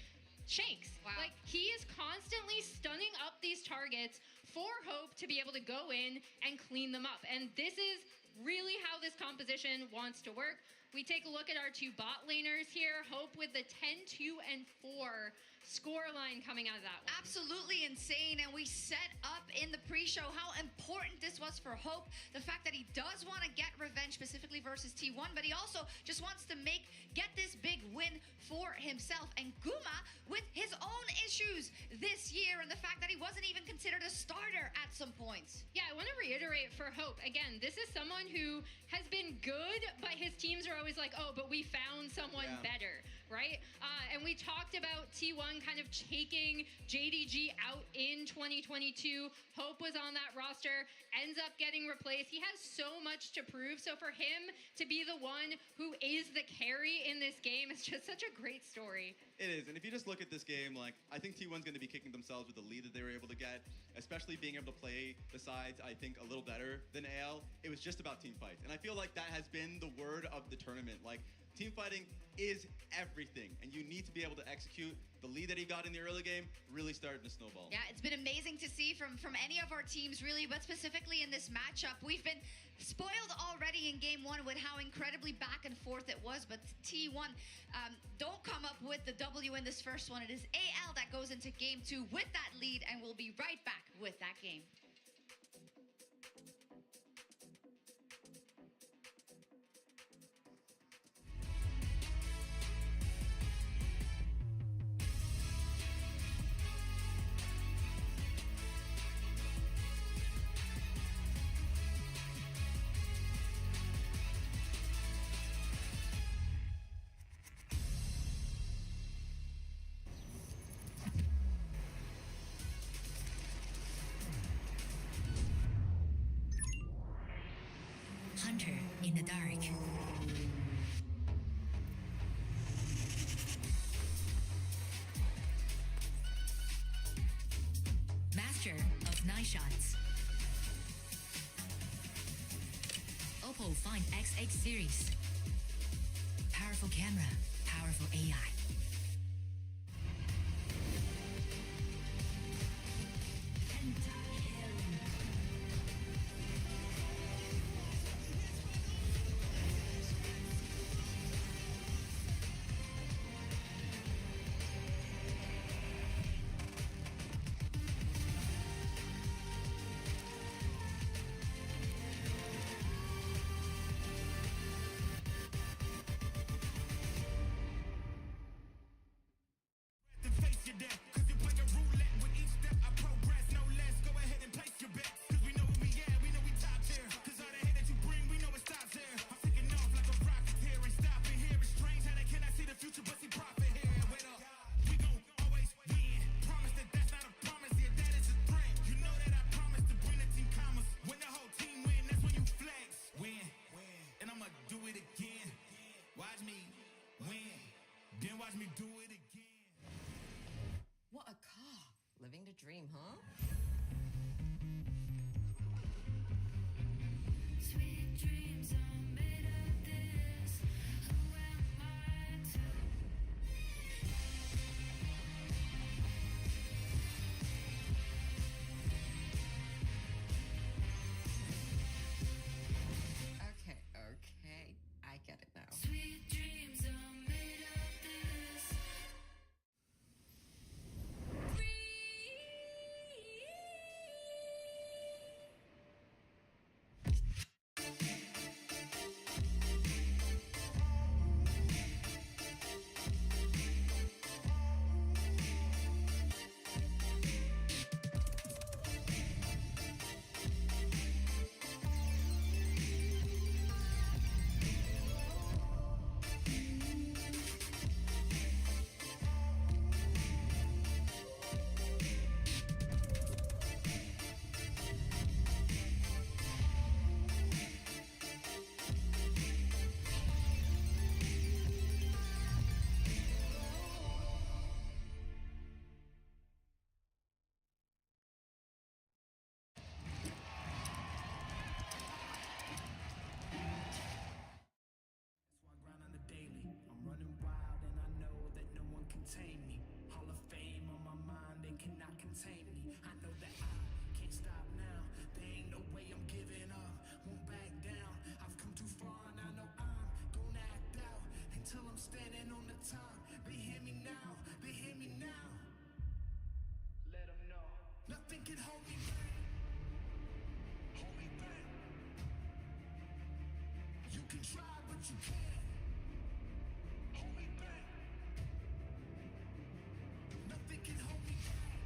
Shanks. Wow. He is constantly stunning up these targets for Hope to be able to go in and clean them up. And this is really how this composition wants to work. We take a look at our 2 bot laners here. Hope with the 10-2-4 scoreline coming out of that one. Absolutely insane, and we set up in the pre-show how important this was for Hope. The fact that he does want to get revenge specifically versus T1, but he also just wants to get this big win for himself. And Guma with his own issues this year, and the fact that he wasn't even considered a starter at some points. Yeah, I want to reiterate for Hope, again, this is someone who has been good, but his teams are always like, oh, but we found someone better, right? And And we talked about T1 kind of taking JDG out in 2022. Hope was on that roster, ends up getting replaced. He has so much to prove. So for him to be the one who is the carry in this game is just such a great story. It is, and if you just look at this game, like, I think T1's going to be kicking themselves with the lead that they were able to get, especially being able to play the sides, I think, a little better than AL. It was just about team fights, and I feel like that has been the word of the tournament. Like, team fighting is everything, and you need to be able to execute. The lead that he got in the early game really started to snowball. Yeah, it's been amazing to see from any of our teams, really, but specifically in this matchup. We've been spoiled already in game one with how incredibly back and forth it was, but T1 don't come up with the W in this first one. It is AL that goes into game two with that lead, and we'll be right back with that game. Hunter in the dark. Master of 9 shots. Oppo Find X8 series. Powerful camera, powerful AI. What a car. Living the dream, huh? Sweet dreams are made of this. Who am I to? Okay. I get it now. Sweet dreams are made of this. Contain me. Hall of Fame on my mind, they cannot contain me. I know that I can't stop now. There ain't no way I'm giving up. Won't back down. I've come too far and I know I'm gonna act out until I'm standing on the top. They hear me now. They hear me now. Let them know. Nothing can hold me back. Hold me back. You can try, but you can't. Hold me back. Nothing can hold me back.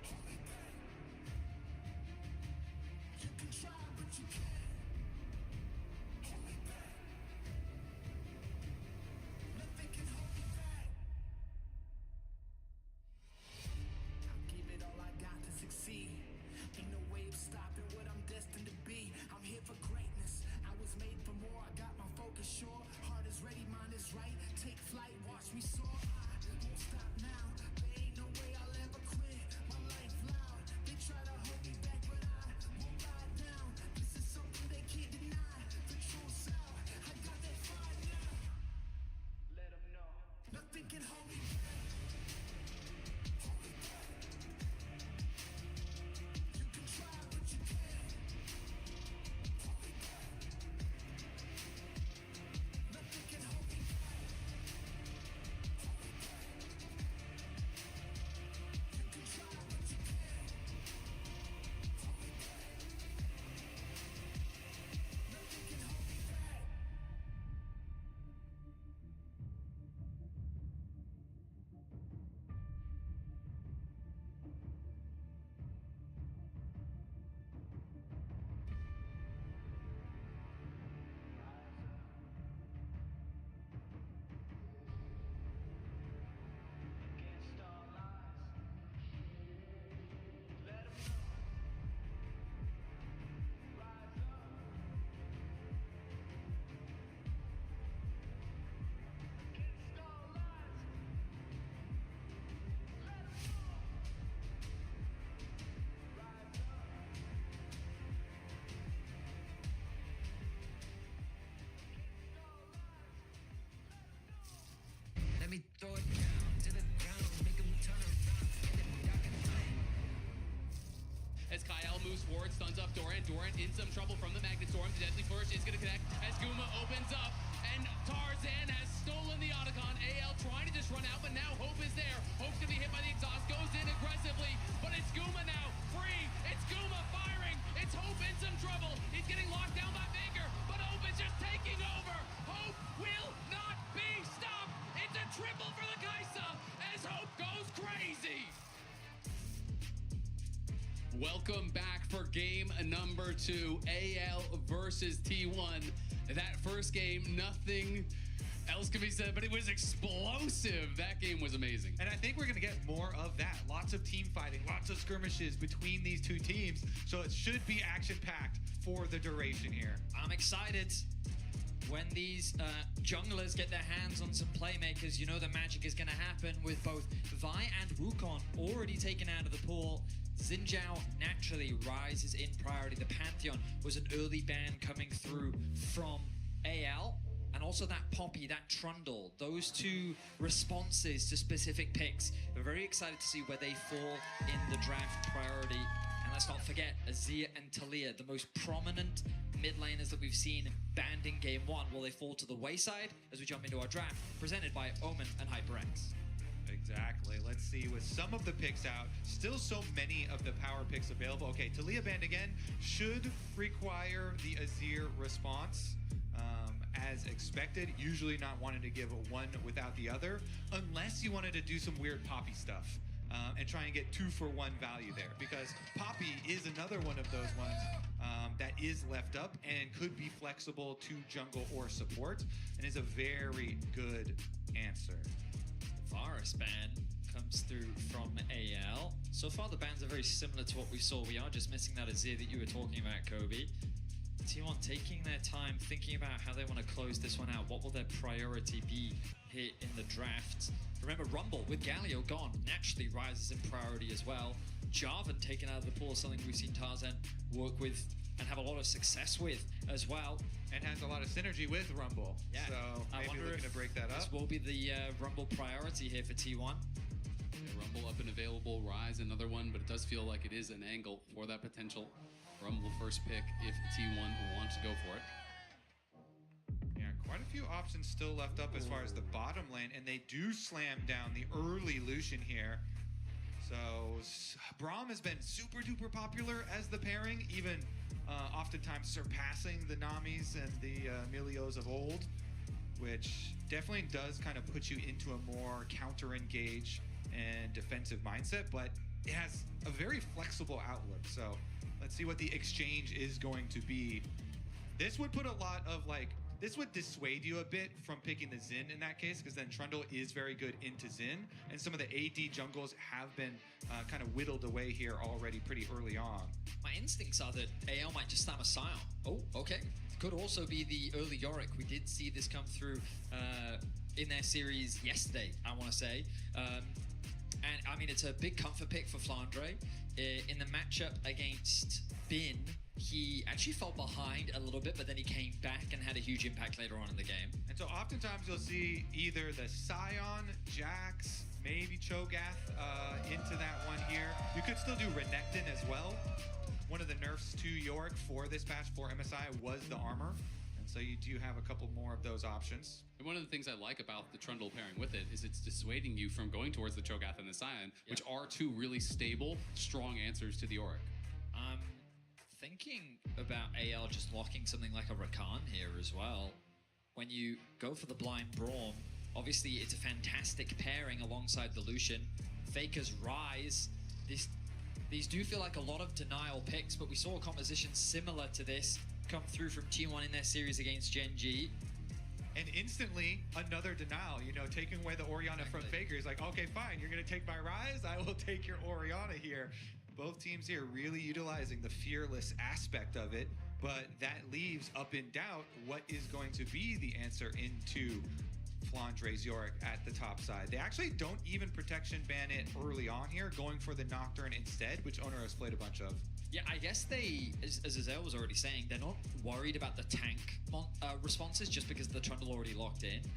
Hold me back. You can try, but you can't. Hold me back. Nothing can hold me back. Let me throw it down to the ground, make them turn around in the dark of the night. As Kyle moves forward, stuns up Doran. Doran in some trouble from the Magnet Storm. The Deadly Flourish is going to connect as Guma opens up. And Tarzan has stolen the Otacon. AL trying to just run out, but now Hope is there. Hope's going to be hit by the exhaust, goes in aggressively. But it's Guma now, free. It's Guma firing. It's Hope in some trouble. He's getting locked down by Baker, but Hope is just taking over. Hope will not be stopped. It's a triple for the Kaisa as Hope goes crazy. Welcome back for game number 2, AL versus T1. That first game, nothing else can be said, but it was explosive. That game was amazing. And I think we're going to get more of that. Lots of team fighting, lots of skirmishes between these two teams. So it should be action-packed for the duration here. I'm excited. When these junglers get their hands on some playmakers, you know the magic is going to happen with both Vi and Wukong already taken out of the pool. Xin Zhao naturally rises in priority. The Pantheon was an early ban coming through from AL. And also that Poppy, that Trundle, those two responses to specific picks. We're very excited to see where they fall in the draft priority. And let's not forget, Azir and Talia, the most prominent mid laners that we've seen banned in game 1. Will they fall to the wayside as we jump into our draft, presented by Omen and HyperX? Exactly. Let's see, with some of the picks out, still so many of the power picks available. Okay, Talia banned again, should require the Azir response. As expected, usually not wanting to give one without the other, unless you wanted to do some weird Poppy stuff and try and get 2-for-1 value there, because Poppy is another one of those ones that is left up and could be flexible to jungle or support, and is a very good answer. Varus ban comes through from AL. So far the bans are very similar to what we saw. We are just missing that Azir that you were talking about, Kobe. T1 taking their time, thinking about how they want to close this one out. What will their priority be here in the draft? Remember, Rumble with Galio gone naturally rises in priority as well. Jarvan taken out of the pool, something we've seen Tarzan work with and have a lot of success with as well. And has a lot of synergy with Rumble. Yeah. So maybe looking to break that up. This will be the Rumble priority here for T1. Yeah, Rumble up and available, Rise another one, but it does feel like it is an angle for that potential Rumble first pick if T1 wants to go for it. Yeah, quite a few options still left up as far as the bottom lane, and they do slam down the early Lucian here. So Braum has been super duper popular as the pairing, even oftentimes surpassing the Namis and the Emilios of old, which definitely does kind of put you into a more counter-engage and defensive mindset, but it has a very flexible outlook. So let's see what the exchange is going to be. This would put a lot of this would dissuade you a bit from picking the Xin in that case, because then Trundle is very good into Xin, and some of the AD jungles have been kind of whittled away here already pretty early on. My instincts are that AL might just slam a Sion. Oh, okay. Could also be the early Yorick. We did see this come through in their series yesterday, I want to say. And I mean, it's a big comfort pick for Flandre. In the matchup against Bin, he actually fell behind a little bit, but then he came back and had a huge impact later on in the game. And so oftentimes you'll see either the Sion, Jax, maybe Cho'Gath into that one here. You could still do Renekton as well. One of the nerfs to Yorick for this patch for MSI was the armor. And so you do have a couple more of those options. And one of the things I like about the Trundle pairing with it is it's dissuading you from going towards the Cho'Gath and the Sion, which are two really stable, strong answers to the Yorick. I'm thinking about AL just locking something like a Rakan here as well. When you go for the blind Braum, obviously it's a fantastic pairing alongside the Lucian. Faker's Rise. These do feel like a lot of denial picks, but we saw a composition similar to this come through from T1 in their series against Gen G. And instantly, another denial, you know, taking away the Orianna from Faker. He's like, okay, fine, you're going to take my Rise? I will take your Orianna here. Both teams here really utilizing the fearless aspect of it, but that leaves up in doubt what is going to be the answer into Flandre's Yorick at the top side. They actually don't even protection ban it early on here, going for the Nocturne instead, which Owner has played a bunch of. Yeah, I guess they, as Azel was already saying, they're not worried about the tank responses just because the Trundle already locked in.